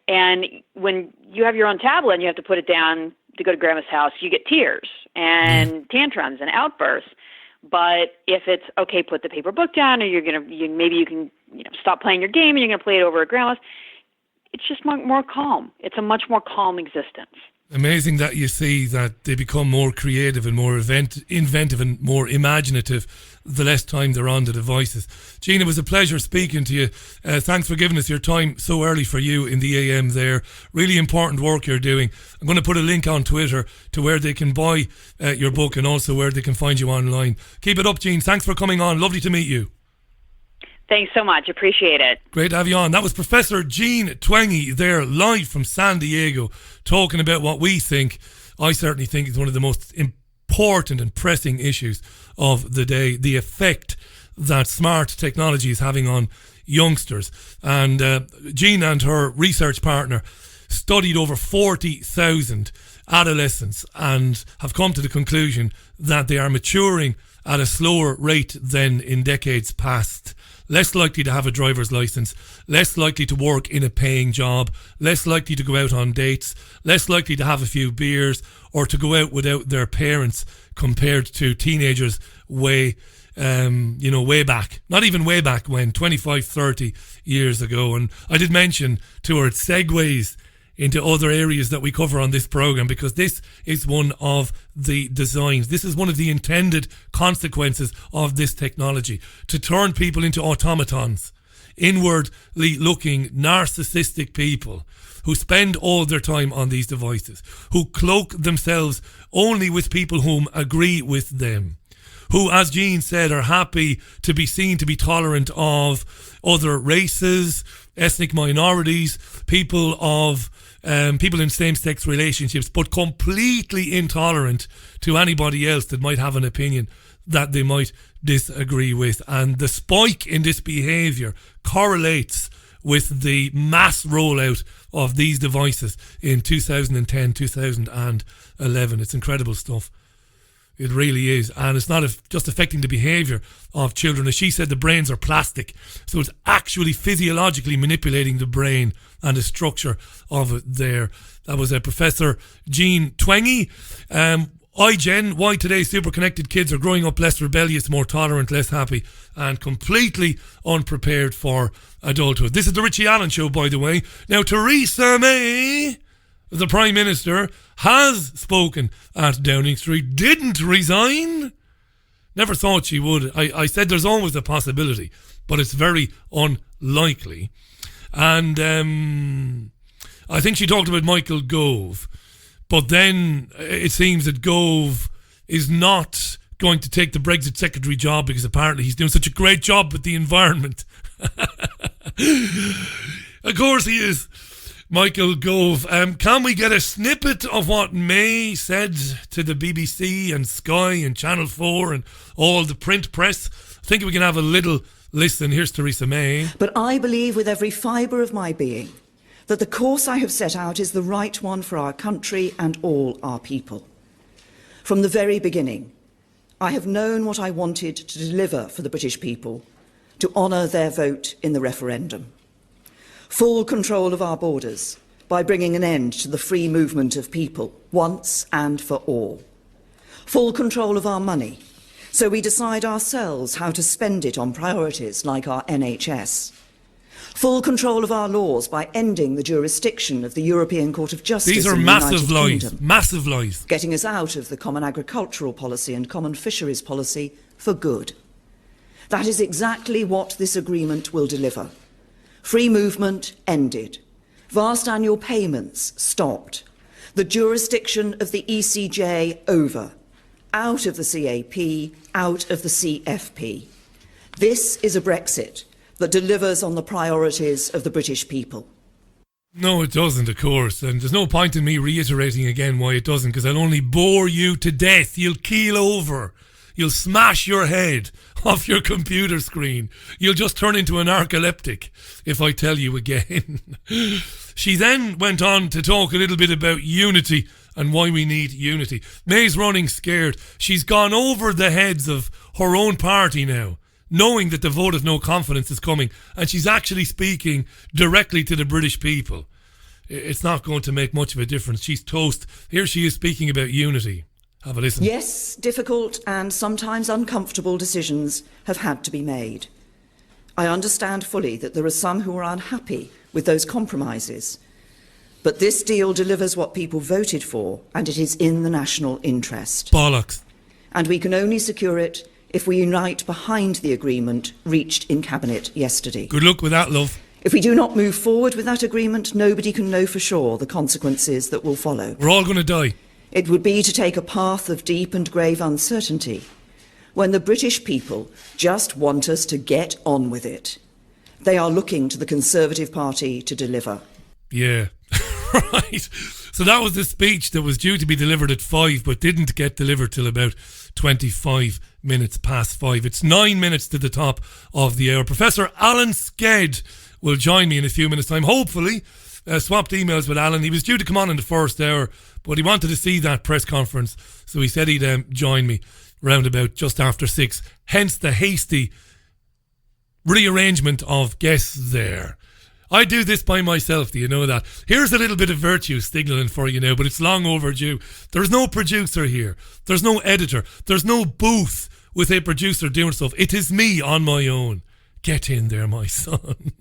And when you have your own tablet and you have to put it down to go to Grandma's house, you get tears and tantrums and outbursts. But if it's, okay, put the paper book down, or maybe you can stop playing your game and you're going to play it over at Grandma's, it's just more calm. It's a much more calm existence. Amazing that you see that they become more creative and more inventive and more imaginative the less time they're on the devices. Jean, it was a pleasure speaking to you. Thanks for giving us your time so early for you in the AM there. Really important work you're doing. I'm going to put a link on Twitter to where they can buy your book and also where they can find you online. Keep it up, Jean. Thanks for coming on. Lovely to meet you. Thanks so much. Appreciate it. Great to have you on. That was Professor Jean Twenge there, live from San Diego, talking about what I certainly think is one of the most important and pressing issues of the day, the effect that smart technology is having on youngsters. And Jean and her research partner studied over 40,000 adolescents and have come to the conclusion that they are maturing at a slower rate than in decades past. Less likely to have a driver's license, less likely to work in a paying job, less likely to go out on dates, less likely to have a few beers or to go out without their parents compared to teenagers way back. Not even way back when, 25, 30 years ago. And I did mention to her, it segues into other areas that we cover on this program, because this is one of the designs. This is one of the intended consequences of this technology, to turn people into automatons, inwardly looking, narcissistic people who spend all their time on these devices, who cloak themselves only with people whom agree with them, who, as Jean said, are happy to be seen to be tolerant of other races, ethnic minorities, people in same-sex relationships, but completely intolerant to anybody else that might have an opinion that they might disagree with. And the spike in this behaviour correlates with the mass rollout of these devices in 2010, 2011. It's incredible stuff. It really is. And it's not just affecting the behaviour of children. As she said, the brains are plastic. So it's actually physiologically manipulating the brain and the structure of it there. That was Professor Jean Twenge. iGen, why today's super connected kids are growing up less rebellious, more tolerant, less happy, and completely unprepared for adulthood. This is the Richie Allen Show, by the way. Now, Theresa May, the Prime Minister, has spoken at Downing Street, didn't resign. Never thought she would. I said there's always a possibility, but it's very unlikely. And I think she talked about Michael Gove, but then it seems that Gove is not going to take the Brexit secretary job because apparently he's doing such a great job with the environment. Of course he is. Michael Gove. Can we get a snippet of what May said to the BBC and Sky and Channel 4 and all the print press? I think we can have a little listen. Here's Theresa May. But I believe with every fibre of my being that the course I have set out is the right one for our country and all our people. From the very beginning, I have known what I wanted to deliver for the British people, to honour their vote in the referendum. Full control of our borders by bringing an end to the free movement of people once and for all. Full control of our money, so we decide ourselves how to spend it on priorities like our NHS. Full control of our laws by ending the jurisdiction of the European Court of Justice. These are in the massive United lies, Kingdom, massive lies. Getting us out of the common agricultural policy and common fisheries policy for good. That is exactly what this agreement will deliver. Free movement ended. Vast annual payments stopped. The jurisdiction of the ECJ over. Out of the CAP, out of the CFP. This is a Brexit that delivers on the priorities of the British people. No, it doesn't, of course. And there's no point in me reiterating again why it doesn't, because I'll only bore you to death. You'll keel over. You'll smash your head off your computer screen. You'll just turn into an narcoleptic if I tell you again. She then went on to talk a little bit about unity and why we need unity. May's running scared. She's gone over the heads of her own party now, knowing that the vote of no confidence is coming, and she's actually speaking directly to the British people. It's not going to make much of a difference. She's toast. Here she is speaking about unity. Have a listen. Yes, difficult and sometimes uncomfortable decisions have had to be made. I understand fully that there are some who are unhappy with those compromises. But this deal delivers what people voted for, and it is in the national interest. Bollocks. And we can only secure it if we unite behind the agreement reached in Cabinet yesterday. Good luck with that, love. If we do not move forward with that agreement, nobody can know for sure the consequences that will follow. We're all going to die. It would be to take a path of deep and grave uncertainty when the British people just want us to get on with it. They are looking to the Conservative Party to deliver. Yeah. Right. So that was the speech that was due to be delivered at 5 but didn't get delivered till about 25 minutes past 5. It's 9 minutes to the top of the hour. Professor Alan Sked will join me in a few minutes' time. Hopefully, swapped emails with Alan. He was due to come on in the first hour, but he wanted to see that press conference, so he said he'd join me round about just after 6. Hence the hasty rearrangement of guests there. I do this by myself, do you know that? Here's a little bit of virtue signalling for you now, but it's long overdue. There's no producer here. There's no editor. There's no booth with a producer doing stuff. It is me on my own. Get in there, my son.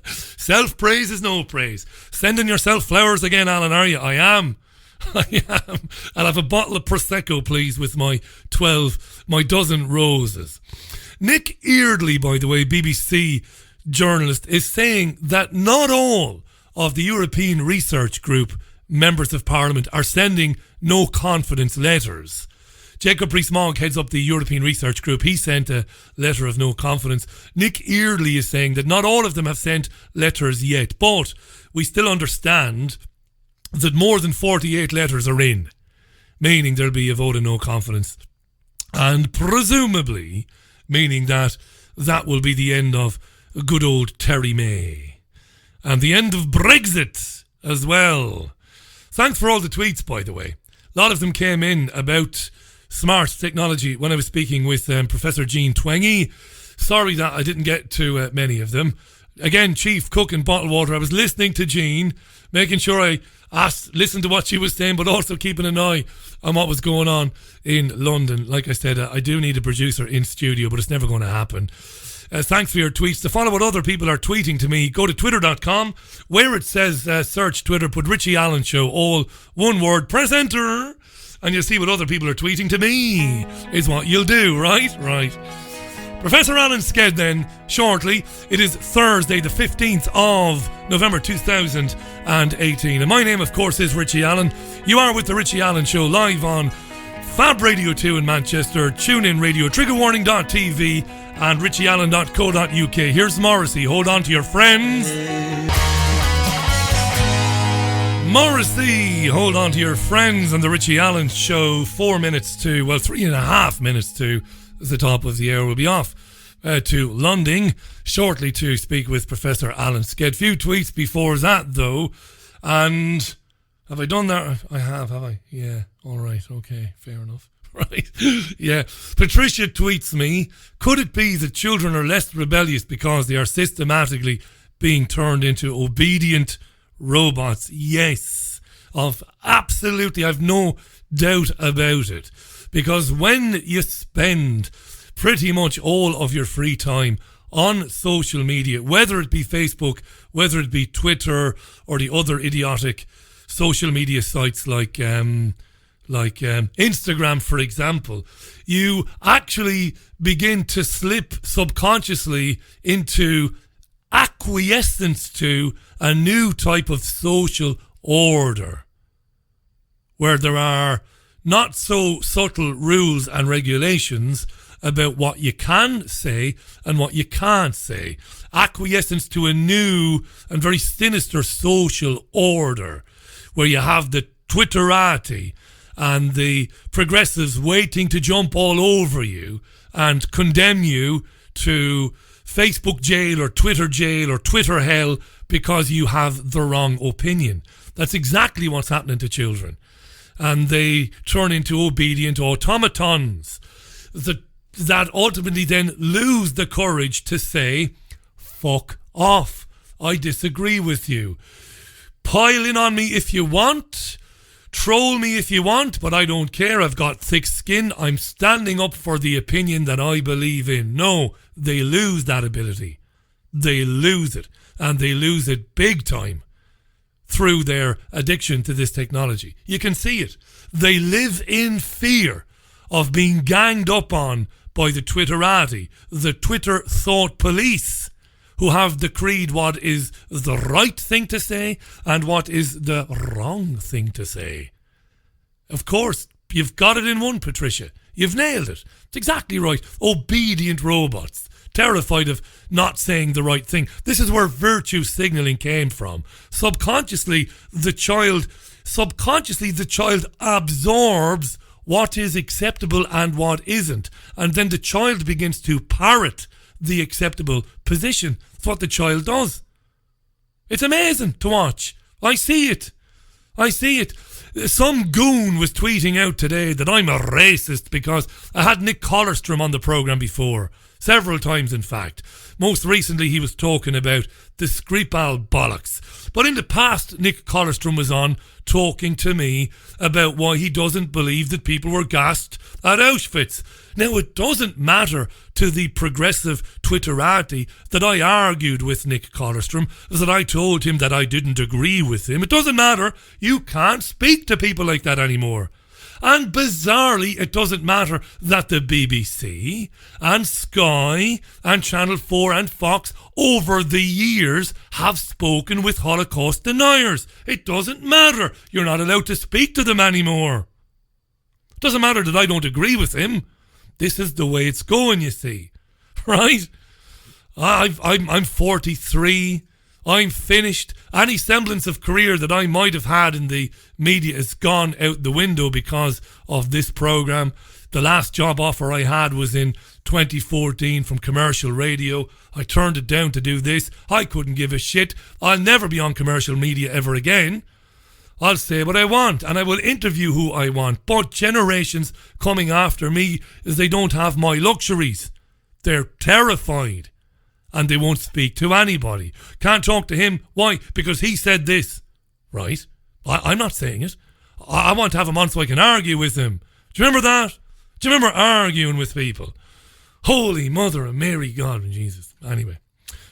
Self-praise is no praise. Sending yourself flowers again, Alan, are you? I am. I'll have a bottle of Prosecco, please, with my dozen roses. Nick Eardley, by the way, BBC journalist, is saying that not all of the European Research Group members of Parliament are sending no confidence letters. Jacob Rees-Mogg heads up the European Research Group. He sent a letter of no confidence. Nick Eardley is saying that not all of them have sent letters yet, but we still understand that more than 48 letters are in, meaning there'll be a vote of no confidence, and presumably meaning that that will be the end of good old Theresa May. And the end of Brexit as well. Thanks for all the tweets, by the way. A lot of them came in about smart technology when I was speaking with Professor Jean Twenge. Sorry that I didn't get to many of them. Again, chief cook in bottled water. I was listening to Jean, making sure I listened to what she was saying, but also keeping an eye on what was going on in London. Like I said, I do need a producer in studio, but it's never going to happen. Thanks for your tweets. To follow what other people are tweeting to me, go to twitter.com, where it says search Twitter, put Richie Allen Show, all one word, press enter, and you'll see what other people are tweeting to me, is what you'll do, right? Right. Professor Alan Sked then, shortly. It is Thursday, the 15th of November 2018. And my name, of course, is Richie Allen. You are with the Richie Allen Show, live on Fab Radio 2 in Manchester, TuneIn Radio, triggerwarning.tv, and richieallen.co.uk. Here's Morrissey. Hold on to your friends. Morrissey, hold on to your friends on the Richie Allen Show. 3.5 minutes to the top of the hour. We'll be off to London shortly to speak with Professor Alan Sked. Few tweets before that, though. And have I done that? I have I? Yeah. All right. Okay. Fair enough. Right. Yeah. Patricia tweets me, could it be that children are less rebellious because they are systematically being turned into obedient robots. Yes, absolutely, I've no doubt about it. Because when you spend pretty much all of your free time on social media, whether it be Facebook, whether it be Twitter, or the other idiotic social media sites like Instagram, for example, you actually begin to slip subconsciously into acquiescence to a new type of social order, where there are not so subtle rules and regulations about what you can say and what you can't say. Acquiescence to a new and very sinister social order, where you have the Twitterati and the progressives waiting to jump all over you and condemn you to Facebook jail or Twitter hell because you have the wrong opinion. That's exactly what's happening to children. And they turn into obedient automatons that ultimately then lose the courage to say, fuck off. I disagree with you. Pile in on me if you want. Troll me if you want, but I don't care. I've got thick skin. I'm standing up for the opinion that I believe in. No, they lose that ability. They lose it. And they lose it big time through their addiction to this technology. You can see it. They live in fear of being ganged up on by the Twitterati, the Twitter thought police, who have decreed what is the right thing to say and what is the wrong thing to say. Of course, you've got it in one, Patricia. You've nailed it. It's exactly right. Obedient robots, terrified of not saying the right thing. This is where virtue signalling came from. Subconsciously, the child absorbs what is acceptable and what isn't. And then the child begins to parrot the acceptable position. That's what the child does. It's amazing to watch. I see it. Some goon was tweeting out today that I'm a racist because I had Nick Collerstrom on the programme before. Several times, in fact. Most recently, he was talking about the Skripal bollocks. But in the past, Nick Collerstrom was on talking to me about why he doesn't believe that people were gassed at Auschwitz. Now, it doesn't matter to the progressive Twitterati that I argued with Nick Collerstrom, that I told him that I didn't agree with him. It doesn't matter. You can't speak to people like that anymore. And bizarrely, it doesn't matter that the BBC and Sky and Channel 4 and Fox over the years have spoken with Holocaust deniers. It doesn't matter. You're not allowed to speak to them anymore. It doesn't matter that I don't agree with him. This is the way it's going, you see. Right? I'm 43. I'm finished. Any semblance of career that I might have had in the media has gone out the window because of this programme. The last job offer I had was in 2014 from commercial radio. I turned it down to do this. I couldn't give a shit. I'll never be on commercial media ever again. I'll say what I want and I will interview who I want. But generations coming after me, they don't have my luxuries. They're terrified. And they won't speak to anybody. Can't talk to him. Why? Because he said this. Right? I'm not saying it. I want to have him on so I can argue with him. Do you remember that? Do you remember arguing with people? Holy Mother of Mary, God and Jesus. Anyway,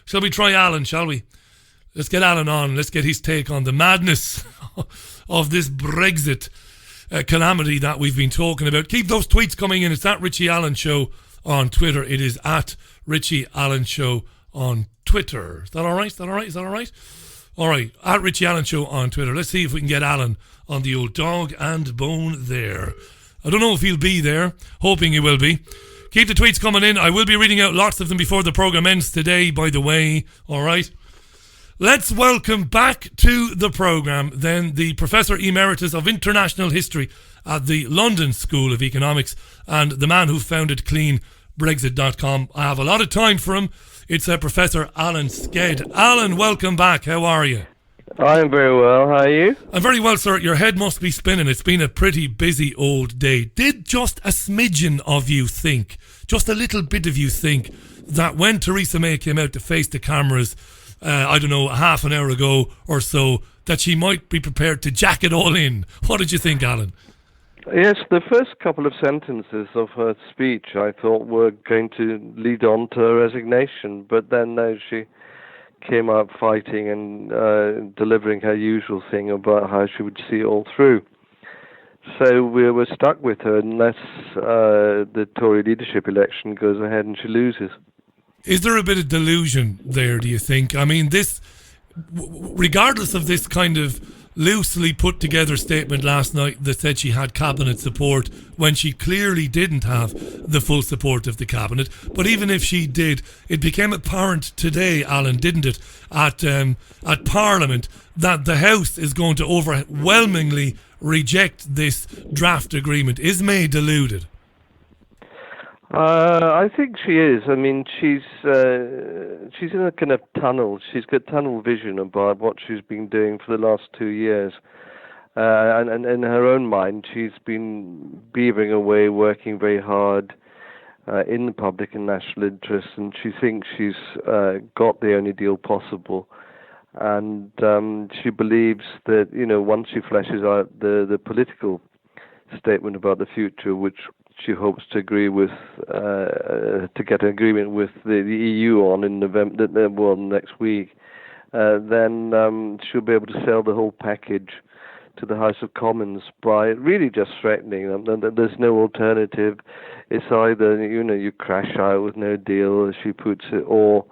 shall we try Alan, shall we? Let's get Alan on. Let's get his take on the madness of this Brexit calamity that we've been talking about. Keep those tweets coming in. It's at Richie Allen Show on Twitter. It is at Richie Allen Show on Twitter. Is that all right? All right, at Richie Allen Show on Twitter. Let's see if we can get Alan on the old dog and bone there. I don't know if he'll be there. Hoping he will be. Keep the tweets coming in. I will be reading out lots of them before the programme ends today, by the way. All right. Let's welcome back to the programme then the Professor Emeritus of International History at the London School of Economics and the man who founded cleanbrexit.com. I have a lot of time for him. It's Professor Alan Sked. Alan, welcome back. How are you? I'm very well. How are you? I'm very well, sir. Your head must be spinning. It's been a pretty busy old day. Did just a smidgen of you think, just a little bit of you think, that when Theresa May came out to face the cameras I don't know, half an hour ago or so, that she might be prepared to jack it all in. What did you think, Alan? Yes, the first couple of sentences of her speech I thought were going to lead on to a resignation, but then she came out fighting and delivering her usual thing about how she would see it all through. So we were stuck with her unless the Tory leadership election goes ahead and she loses. Is there a bit of delusion there, do you think? I mean, this, regardless of this kind of loosely put together statement last night that said she had cabinet support when she clearly didn't have the full support of the cabinet, but even if she did, it became apparent today, Alan, didn't it, at Parliament, that the House is going to overwhelmingly reject this draft agreement. Is May deluded? I think she is. I mean, she's in a kind of tunnel. She's got tunnel vision about what she's been doing for the last 2 years. And in her own mind, she's been beavering away, working very hard in the public and national interest, and she thinks she's got the only deal possible. And she believes that, once she fleshes out the political statement about the future, which she hopes to agree with, to get an agreement with the EU on in November, next week, then she'll be able to sell the whole package to the House of Commons by really just threatening them that there's no alternative. It's either, you crash out with no deal, as she puts it, or,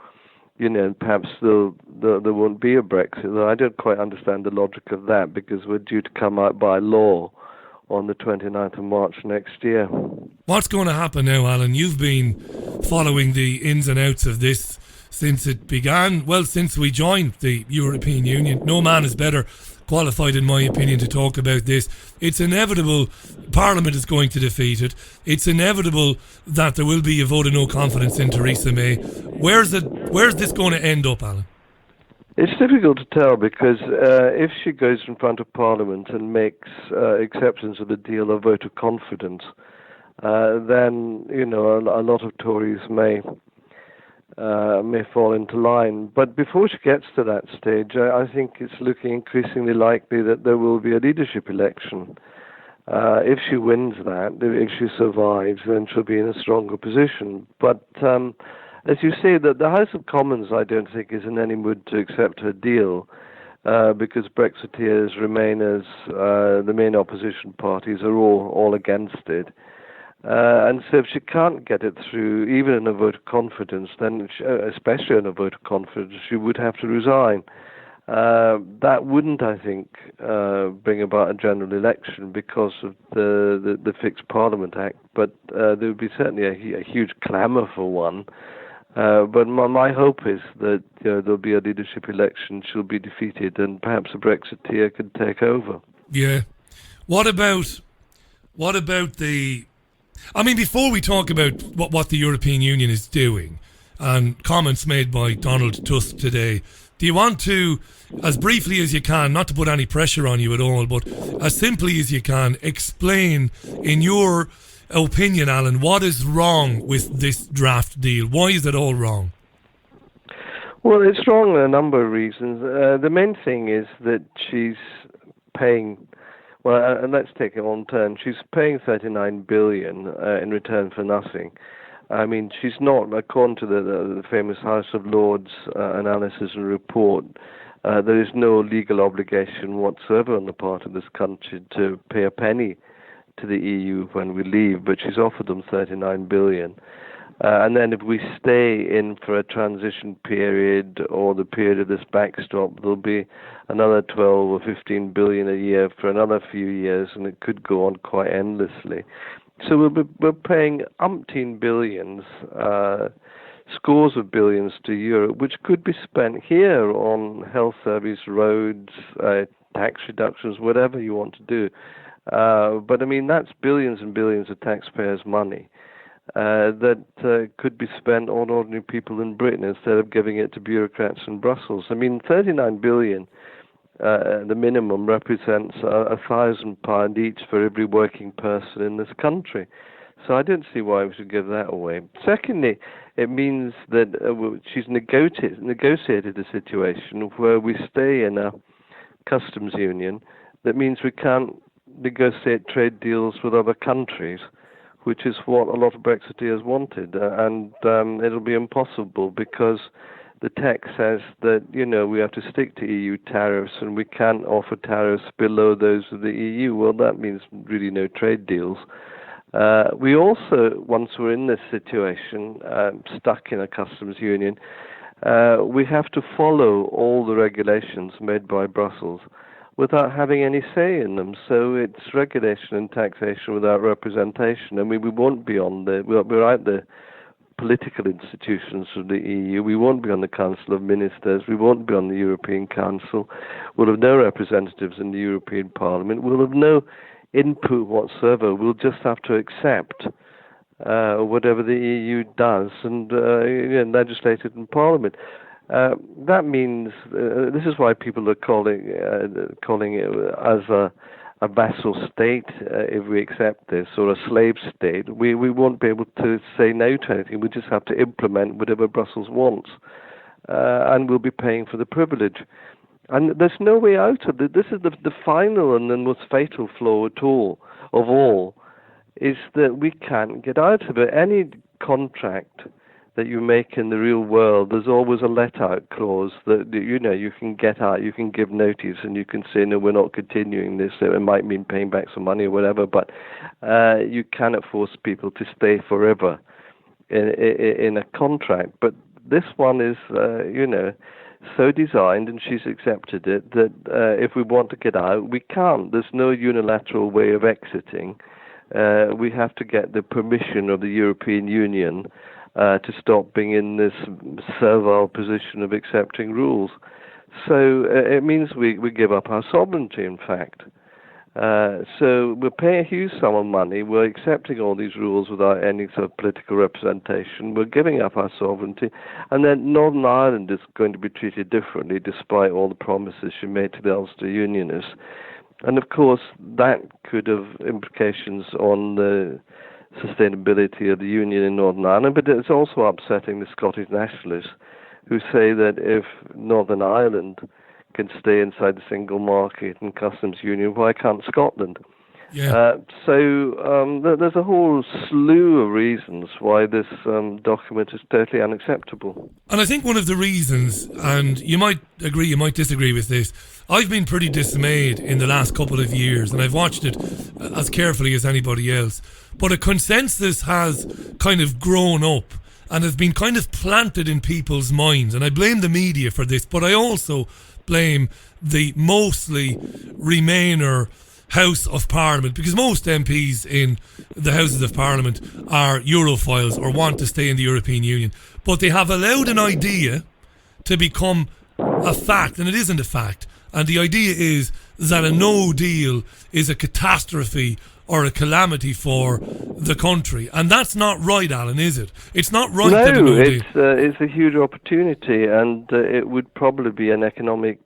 perhaps there won't be a Brexit. I don't quite understand the logic of that, because we're due to come out by law on the 29th of March next year. What's going to happen now, Alan? You've been following the ins and outs of this since it began, since we joined the European Union. No man is better qualified, in my opinion, to talk about this. It's inevitable Parliament is going to defeat it. It's inevitable that there will be a vote of no confidence in Theresa May. Where's this going to end up, Alan? It's difficult to tell, because if she goes in front of Parliament and makes acceptance of the deal a vote of confidence, then a lot of Tories may fall into line. But before she gets to that stage, I think it's looking increasingly likely that there will be a leadership election. If she wins that, if she survives, then she'll be in a stronger position. But as you say, that the House of Commons, I don't think, is in any mood to accept her deal, because Brexiteers, Remainers, the main opposition parties are all against it. And so if she can't get it through, even in a vote of confidence, then, especially in a vote of confidence, she would have to resign. That wouldn't, I think, bring about a general election because of the Fixed Parliament Act, but there would be certainly a huge clamour for one. But my hope is that there'll be a leadership election, she'll be defeated, and perhaps a Brexiteer could take over. Yeah. What about the... I mean, before we talk about what the European Union is doing and comments made by Donald Tusk today, do you want to, as briefly as you can, not to put any pressure on you at all, but as simply as you can, explain in your opinion, Alan, what is wrong with this draft deal? Why is it all wrong? Well, it's wrong for a number of reasons. The main thing is that she's paying... Well, and let's take it on turn. She's paying $39 billion in return for nothing. I mean, she's not, according to the famous House of Lords analysis and report, there is no legal obligation whatsoever on the part of this country to pay a penny to the EU when we leave, but she's offered them $39 billion. And then if we stay in for a transition period or the period of this backstop, there'll be another 12 or 15 billion a year for another few years, and it could go on quite endlessly. So we're paying umpteen billions, scores of billions to Europe, which could be spent here on health service, roads, tax reductions, whatever you want to do. But I mean, that's billions and billions of taxpayers' money that could be spent on ordinary people in Britain instead of giving it to bureaucrats in Brussels. I mean, 39 billion, the minimum, represents £1,000 each for every working person in this country. So I don't see why we should give that away. Secondly, it means that she's negotiated a situation where we stay in a customs union. That means we can't negotiate trade deals with other countries, which is what a lot of Brexiteers wanted. And it'll be impossible because the text says that, we have to stick to EU tariffs and we can't offer tariffs below those of the EU. Well, that means really no trade deals. We also, once we're in this situation, stuck in a customs union, we have to follow all the regulations made by Brussels without having any say in them. So it's regulation and taxation without representation. I mean, we won't be we're out the political institutions of the EU. We won't be on the Council of Ministers. We won't be on the European Council. We'll have no representatives in the European Parliament. We'll have no input whatsoever. We'll just have to accept whatever the EU does and legislate it in Parliament. That means this is why people are calling it as a vassal state if we accept this, or a slave state. We won't be able to say no to anything. We just have to implement whatever Brussels wants, and we'll be paying for the privilege. And there's no way out of it. This is the final and the most fatal flaw of all, is that we can't get out of it. Any contract that you make in the real world, there's always a let-out clause that, you can get out, you can give notice, and you can say, no, we're not continuing this. It might mean paying back some money or whatever, but you cannot force people to stay forever in a contract. But this one is, so designed, and she's accepted it, that if we want to get out, we can't. There's no unilateral way of exiting. We have to get the permission of the European Union to stop being in this servile position of accepting rules. So it means we give up our sovereignty, in fact. So we're paying a huge sum of money, we're accepting all these rules without any sort of political representation, we're giving up our sovereignty, and then Northern Ireland is going to be treated differently despite all the promises she made to the Ulster Unionists. And of course, that could have implications on the sustainability of the union in Northern Ireland, but it's also upsetting the Scottish nationalists who say that if Northern Ireland can stay inside the single market and customs union, why can't Scotland? Yeah. So there's a whole slew of reasons why this document is totally unacceptable. And I think one of the reasons, and you might agree, you might disagree with this, I've been pretty dismayed in the last couple of years, and I've watched it as carefully as anybody else, but a consensus has kind of grown up and has been kind of planted in people's minds, and I blame the media for this, but I also blame the mostly Remainer House of Parliament, because most MPs in the Houses of Parliament are Europhiles or want to stay in the European Union, but they have allowed an idea to become a fact, and it isn't a fact, and the idea is that a no deal is a catastrophe or a calamity for the country, and that's not right, Alan, is it? It's not right. No, it's a huge opportunity, and it would probably be an economic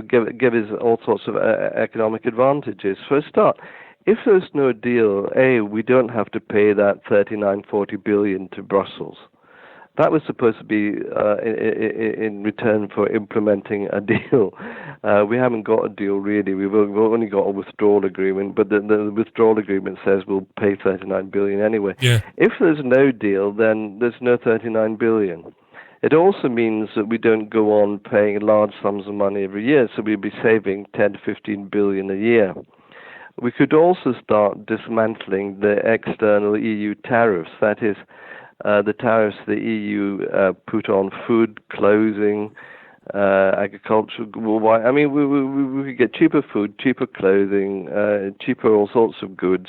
give us all sorts of economic advantages. For a start, if there's no deal, we don't have to pay that 39-40 billion to Brussels. That was supposed to be in return for implementing a deal. We haven't got a deal really. We've only got a withdrawal agreement, but the withdrawal agreement says we'll pay 39 billion anyway. Yeah. If there's no deal, then there's no 39 billion. It also means that we don't go on paying large sums of money every year, so we'll be saving 10 to 15 billion a year. We could also start dismantling the external EU tariffs, that is, the tariffs the EU put on food, clothing, agriculture. I mean, we could get cheaper food, cheaper clothing, cheaper all sorts of goods,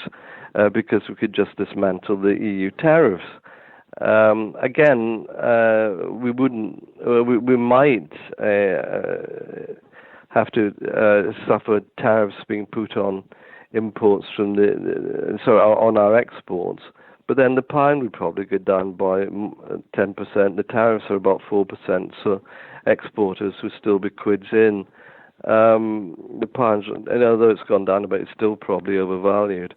because we could just dismantle the EU tariffs. Again, we wouldn't. We might have to suffer tariffs being put on imports from on our exports. But then the pound would probably go down by 10%. The tariffs are about 4%, so exporters would still be quids in. The pound, and although it's gone down a bit, it's still probably overvalued.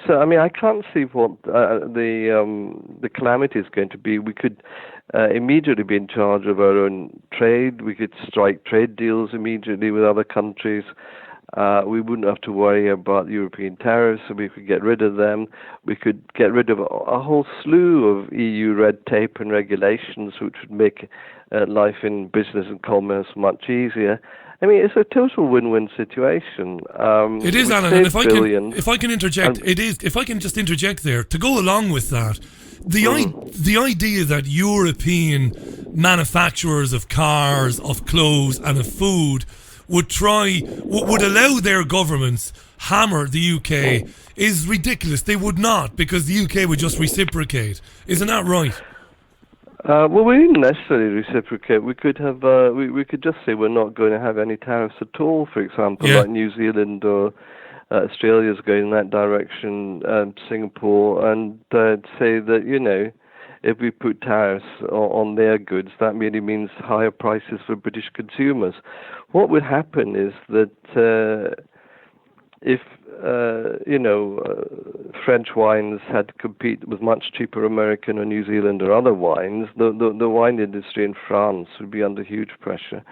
So, I mean, I can't see what the calamity is going to be. We could immediately be in charge of our own trade. We could strike trade deals immediately with other countries. We wouldn't have to worry about European tariffs, so we could get rid of them. We could get rid of a whole slew of EU red tape and regulations, which would make life in business and commerce much easier. I mean, it's a total win-win situation. It is, Alan, and if I can interject, it is. If I can just interject there, to go along with that, the idea that European manufacturers of cars, of clothes, and of food would allow their governments hammer the UK is ridiculous. They would not, because the UK would just reciprocate. Isn't that right? Well, we didn't necessarily reciprocate. We could have, we could just say we're not going to have any tariffs at all. For example, like New Zealand or Australia's going in that direction, Singapore, and say that if we put tariffs on their goods, that merely means higher prices for British consumers. What would happen is that if French wines had to compete with much cheaper American or New Zealand or other wines, the wine industry in France would be under huge pressure.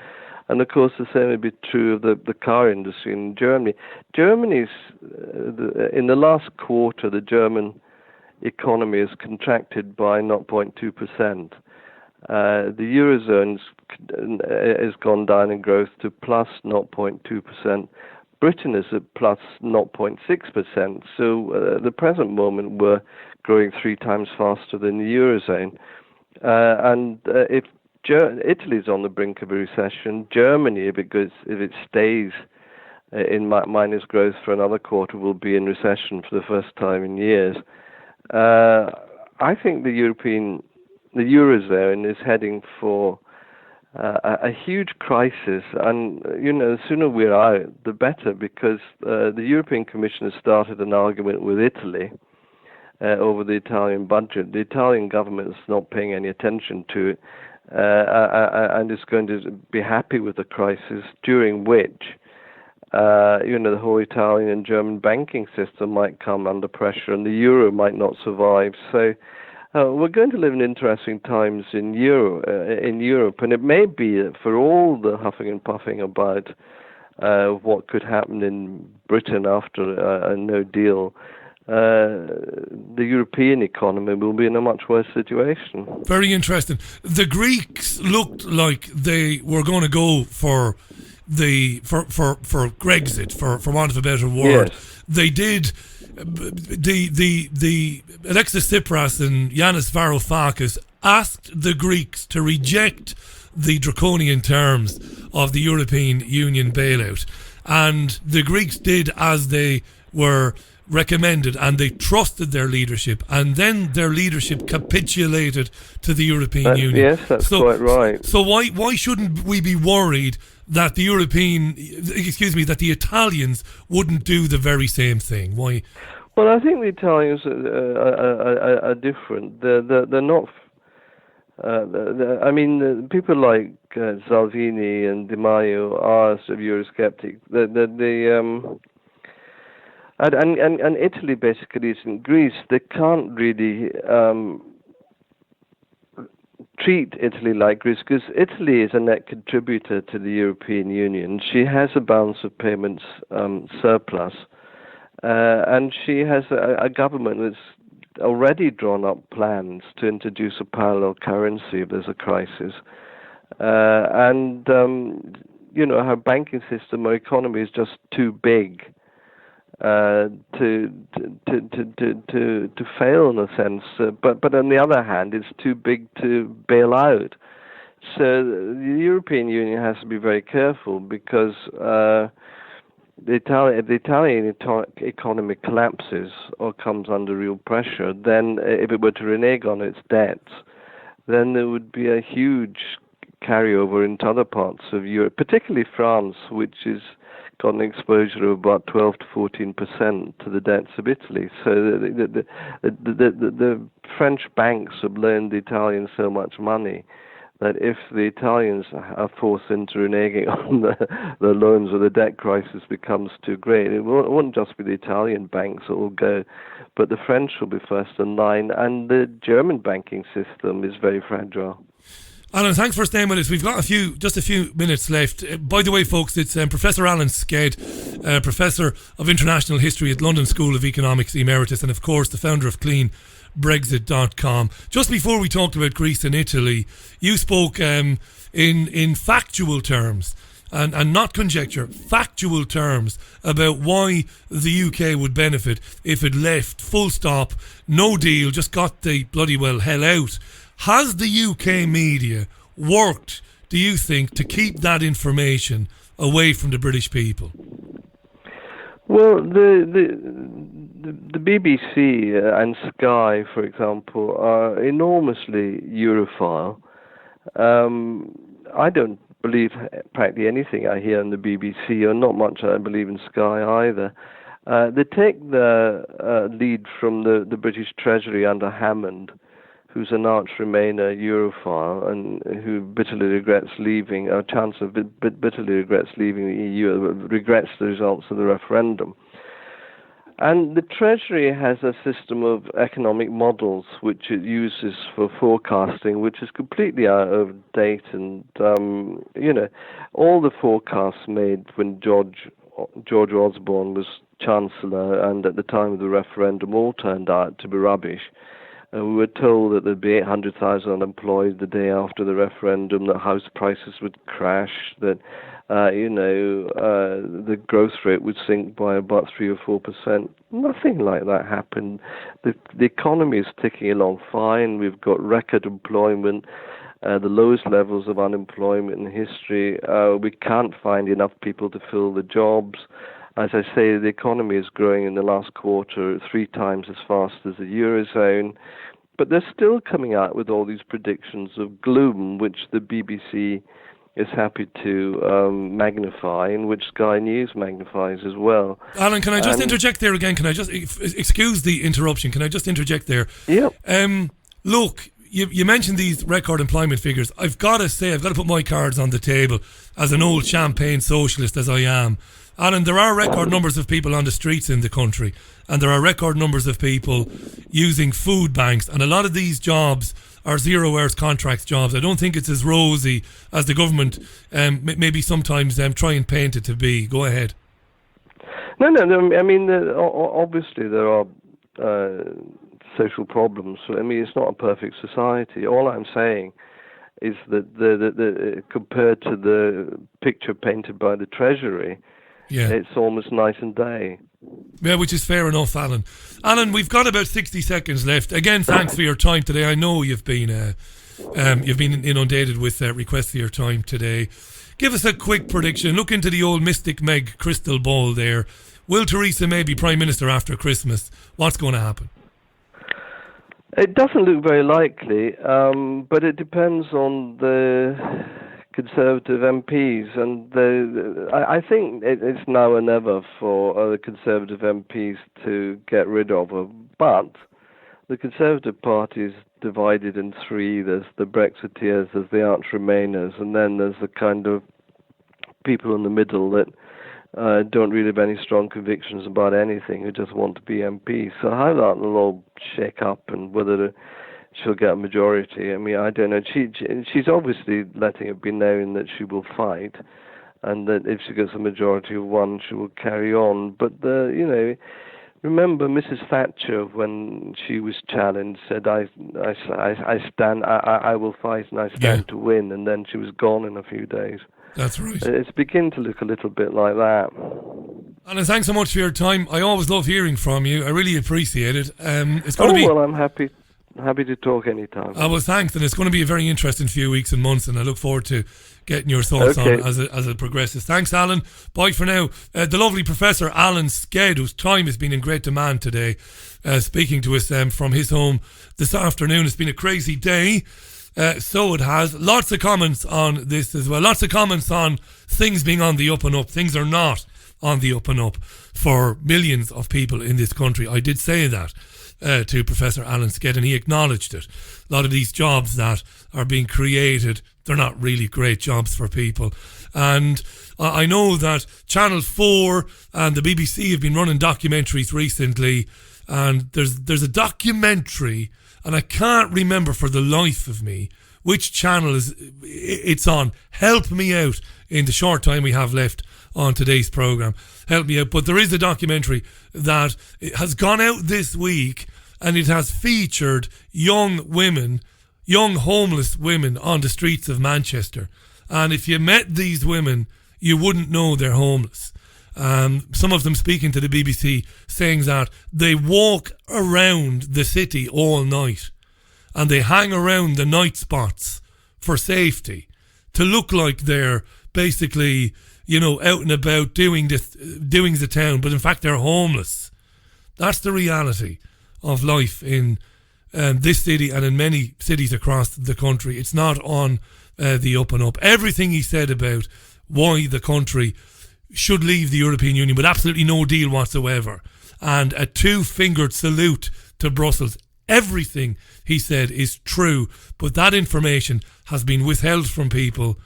And of course, the same would be true of the car industry in Germany. Germany's, in the last quarter, the German economy has contracted by 0.2%. The Eurozone has gone down in growth to plus 0.2%. Britain is at plus 0.6%. So at the present moment, we're growing 3 times faster than the Eurozone. And if Italy's on the brink of a recession, Germany, if it stays in minus growth for another quarter, will be in recession for the first time in years. I think the Eurozone is heading for a huge crisis, and the sooner we're out, the better, because the European Commission has started an argument with Italy over the Italian budget. The Italian government is not paying any attention to it, and is going to be happy with the crisis, during which the whole Italian and German banking system might come under pressure, and the euro might not survive. So we're going to live in interesting times in Europe, and it may be that for all the huffing and puffing about what could happen in Britain after a no deal, the European economy will be in a much worse situation. Very interesting. The Greeks looked like they were going to go for Brexit, for want of a better word. Yes. They did. The Alexis Tsipras and Yanis Varoufakis asked the Greeks to reject the draconian terms of the European Union bailout, and the Greeks did as they were recommended, and they trusted their leadership, and then their leadership capitulated to the European Union. Yes, that's quite right. So why shouldn't we be worried that the Italians wouldn't do the very same thing? Why? Well, I think the Italians are different. They're not. People like Salvini and Di Maio are sort of Eurosceptic. And Italy basically isn't Greece. They can't really treat Italy like Greece, because Italy is a net contributor to the European Union. She has a balance of payments surplus, and she has a government that's already drawn up plans to introduce a parallel currency if there's a crisis. Her banking system or economy is just too big to fail in a sense, but on the other hand, it's too big to bail out. So the European Union has to be very careful, because if the Italian economy collapses or comes under real pressure, then if it were to renege on its debts, then there would be a huge carryover into other parts of Europe, particularly France, which is got an exposure of about 12 to 14% to the debts of Italy. So the French banks have loaned the Italians so much money that if the Italians are forced into reneging on the loans or the debt crisis becomes too great, it won't just be the Italian banks that will go, but the French will be first in line, and the German banking system is very fragile. Alan, thanks for staying with us. We've got just a few minutes left. By the way, folks, it's Professor Alan Sked, Professor of International History at London School of Economics Emeritus, and of course the founder of CleanBrexit.com. Just before we talked about Greece and Italy, you spoke in factual terms and not conjecture, factual terms about why the UK would benefit if it left, full stop, no deal, just got the bloody well hell out. Has the UK media worked, do you think, to keep that information away from the British people? Well, the BBC and Sky, for example, are enormously Europhile. I don't believe practically anything I hear on the BBC, or not much I believe in Sky either. They take the lead from the British Treasury under Hammond, who's an arch-Remainer Europhile and who bitterly regrets leaving, or Chancellor bitterly regrets leaving the EU, regrets the results of the referendum. And the Treasury has a system of economic models which it uses for forecasting, which is completely out of date. And, all the forecasts made when George Osborne was Chancellor and at the time of the referendum all turned out to be rubbish. We were told that there'd be 800,000 unemployed the day after the referendum, that house prices would crash, that the growth rate would sink by about 3 or 4%. Nothing like that happened. The economy is ticking along fine. We've got record employment, the lowest levels of unemployment in history. We can't find enough people to fill the jobs. As I say, the economy is growing in the last quarter 3 times as fast as the Eurozone. But they're still coming out with all these predictions of gloom, which the BBC is happy to magnify, and which Sky News magnifies as well. Alan, can I just interject there again? Can I just, excuse the interruption, can I just interject there? Yeah. Look, you mentioned these record employment figures. I've got to say, I've got to put my cards on the table as an old champagne socialist as I am. Alan, there are record numbers of people on the streets in the country, and there are record numbers of people using food banks, and a lot of these jobs are 0 hours contracts jobs. I don't think it's as rosy as the government maybe sometimes try and paint it to be. Go ahead. No, I mean, obviously there are social problems. I mean, it's not a perfect society. All I'm saying is that the compared to the picture painted by the Treasury, it's almost night and day. Yeah, which is fair enough, Alan. Alan, we've got about 60 seconds left. Again, thanks for your time today. I know you've been inundated with requests for your time today. Give us a quick prediction. Look into the old Mystic Meg crystal ball there. Will Theresa May be Prime Minister after Christmas? What's going to happen? It doesn't look very likely, but it depends on the Conservative MPs, and I think it's now or never for the Conservative MPs to get rid of her. But the Conservative Party is divided in 3. There's the Brexiteers, there's the arch-Remainers, and then there's the kind of people in the middle that don't really have any strong convictions about anything, who just want to be MPs. So how that will all shake up and whether she'll get a majority, I mean, I don't know. She's obviously letting it be known that she will fight, and that if she gets a majority of 1, she will carry on. But remember Mrs. Thatcher, when she was challenged, said, "I will fight and I stand to win," and then she was gone in a few days. That's right. It's beginning to look a little bit like that. Alan, thanks so much for your time. I always love hearing from you. I really appreciate it. It's going to be. Well, I'm happy to talk anytime. Well, thanks, and it's going to be a very interesting few weeks and months, and I look forward to getting your thoughts on as it progresses. Thanks, Alan. Bye for now. The lovely Professor Alan Sked, whose time has been in great demand today, speaking to us from his home this afternoon. It's been a crazy day. So it has. Lots of comments on this as well. Lots of comments on things being on the up and up. Things are not on the up and up for millions of people in this country. I did say that to Professor Alan Sked, and he acknowledged it. A lot of these jobs that are being created, they're not really great jobs for people. And I know that Channel 4 and the BBC have been running documentaries recently, and there's a documentary, and I can't remember for the life of me which channel it's on. Help me out in the short time we have left on today's programme. Help me out. But there is a documentary that has gone out this week, and it has featured young women, young homeless women on the streets of Manchester. And if you met these women, you wouldn't know they're homeless. Some of them speaking to the BBC, saying that they walk around the city all night and they hang around the night spots for safety to look like they're basically, you know, out and about doing the town, but in fact they're homeless. That's the reality of life in this city and in many cities across the country. It's not on the up and up. Everything he said about why the country should leave the European Union with absolutely no deal whatsoever, and a two-fingered salute to Brussels. Everything he said is true, but that information has been withheld from people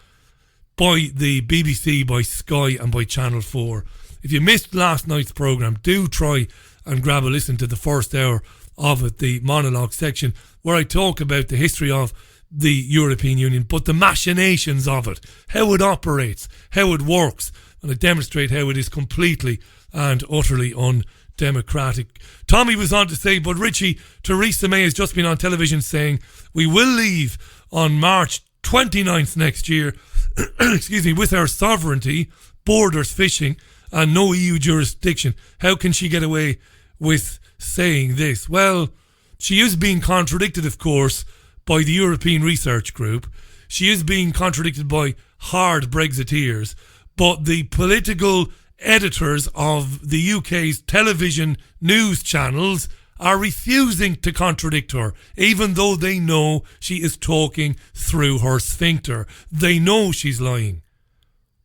by the BBC, by Sky and by Channel 4. If you missed last night's programme, do try and grab a listen to the first hour of it, the monologue section, where I talk about the history of the European Union, but the machinations of it, how it operates, how it works, and I demonstrate how it is completely and utterly undemocratic. Tommy was on to say, but Richie, Theresa May has just been on television saying we will leave on March 29th next year, excuse me, with our sovereignty, borders, fishing, and no EU jurisdiction. How can she get away with saying this? Well, she is being contradicted, of course, by the European Research Group. She is being contradicted by hard Brexiteers, but the political editors of the UK's television news channels are refusing to contradict her, even though they know she is talking through her sphincter. They know she's lying.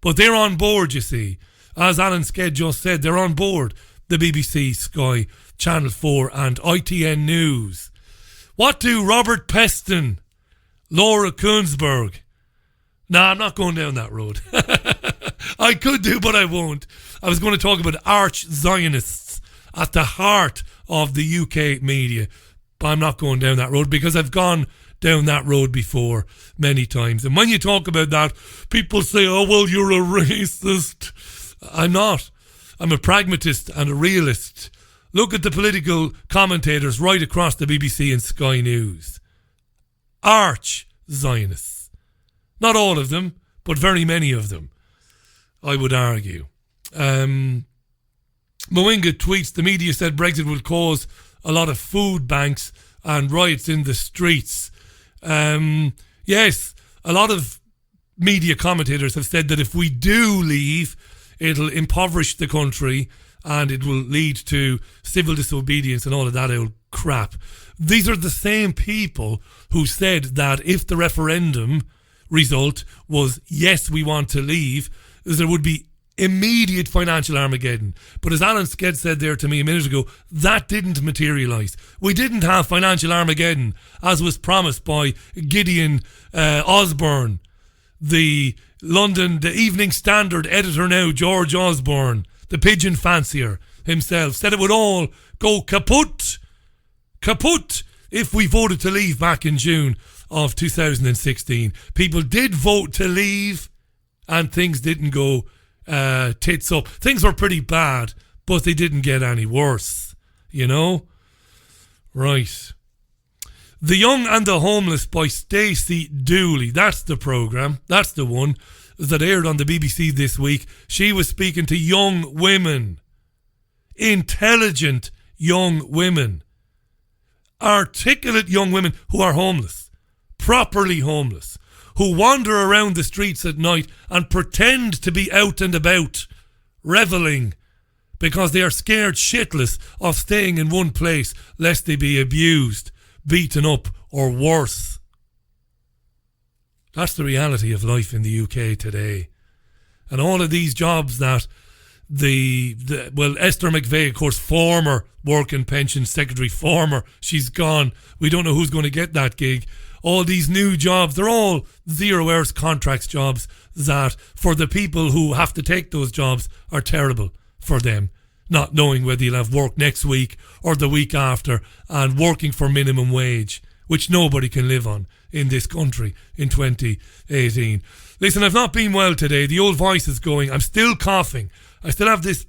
But they're on board, you see. As Alan Sked just said, they're on board. The BBC, Sky, Channel 4 and ITN News. What do Robert Peston, Laura Kuenssberg... Nah, I'm not going down that road. I could do, but I won't. I was going to talk about arch-Zionists at the heart of the UK media, but I'm not going down that road because I've gone down that road before many times. And when you talk about that, people say, oh, well, you're a racist. I'm not. I'm a pragmatist and a realist. Look at the political commentators right across the BBC and Sky News. Arch-Zionists. Not all of them, but very many of them, I would argue. Moinga tweets, the media said Brexit will cause a lot of food banks and riots in the streets. Yes, a lot of media commentators have said that if we do leave, it'll impoverish the country and it will lead to civil disobedience and all of that old crap. These are the same people who said that if the referendum result was yes, we want to leave, there would be immediate financial Armageddon. But as Alan Sked said there to me a minute ago, that didn't materialise. We didn't have financial Armageddon as was promised by Gideon Osborne, the Evening Standard editor now, George Osborne, the pigeon fancier himself, said it would all go kaput if we voted to leave back in June of 2016. People did vote to leave and things didn't go tits up. Things were pretty bad, but they didn't get any worse, you know? Right. The Young and the Homeless by Stacey Dooley. That's the programme. That's the one that aired on the BBC this week. She was speaking to young women. Intelligent young women. Articulate young women who are homeless. Properly homeless, who wander around the streets at night and pretend to be out and about, revelling, because they are scared shitless of staying in one place lest they be abused, beaten up or worse. That's the reality of life in the UK today. And all of these jobs that Esther McVeigh, of course, former Work and Pension Secretary, she's gone. We don't know who's going to get that gig. All these new jobs, they're all 0 hours contracts jobs that, for the people who have to take those jobs, are terrible for them. Not knowing whether you'll have work next week or the week after, and working for minimum wage, which nobody can live on in this country in 2018. Listen, I've not been well today. The old voice is going. I'm still coughing. I still have this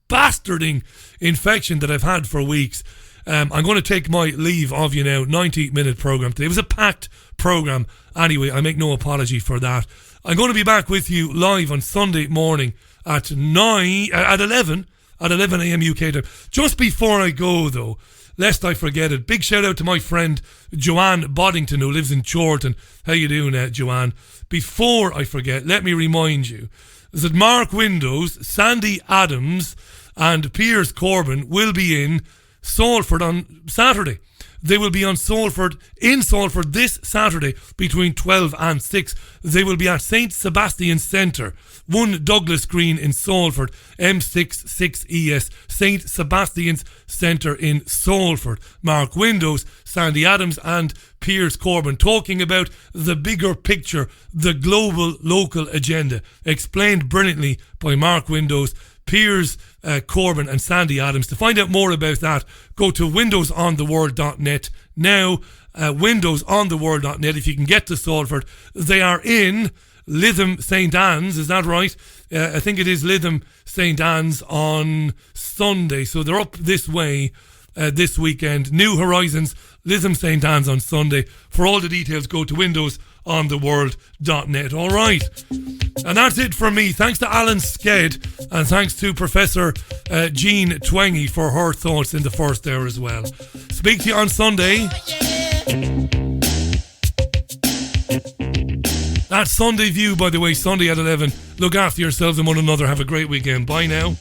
bastarding infection that I've had for weeks. I'm going to take my leave of you now. 90-minute programme today. It was a packed programme. Anyway, I make no apology for that. I'm going to be back with you live on Sunday morning at 11 a.m. UK time. Just before I go, though, lest I forget it, big shout out to my friend Joanne Boddington, who lives in Chorlton. How you doing, Joanne? Before I forget, let me remind you that Mark Windows, Sandy Adams and Piers Corbyn will be in Salford on Saturday. They will be in Salford this Saturday between 12 and 6. They will be at St. Sebastian's Centre, 1 Douglas Green in Salford, M66ES, St. Sebastian's Centre in Salford. Mark Windows, Sandy Adams and Piers Corbyn talking about the bigger picture, the global local agenda, explained brilliantly by Mark Windows, Piers Corbyn and Sandy Adams. To find out more about that, go to windowsontheworld.net now. Windowsontheworld.net. If you can get to Salford, they are in Lytham St Anne's, is that right? I think it is Lytham St Anne's on Sunday, so they're up this way this weekend. New Horizons, Lytham St Anne's on Sunday. For all the details, go to windowsontheworld.net. All right, and that's it from me. Thanks to Alan Sked, and thanks to Professor Jean Twenge for her thoughts in the first hour as well. Speak to you on Sunday. That's Sunday View, by the way, Sunday at 11. Look after yourselves and one another. Have a great weekend. Bye now.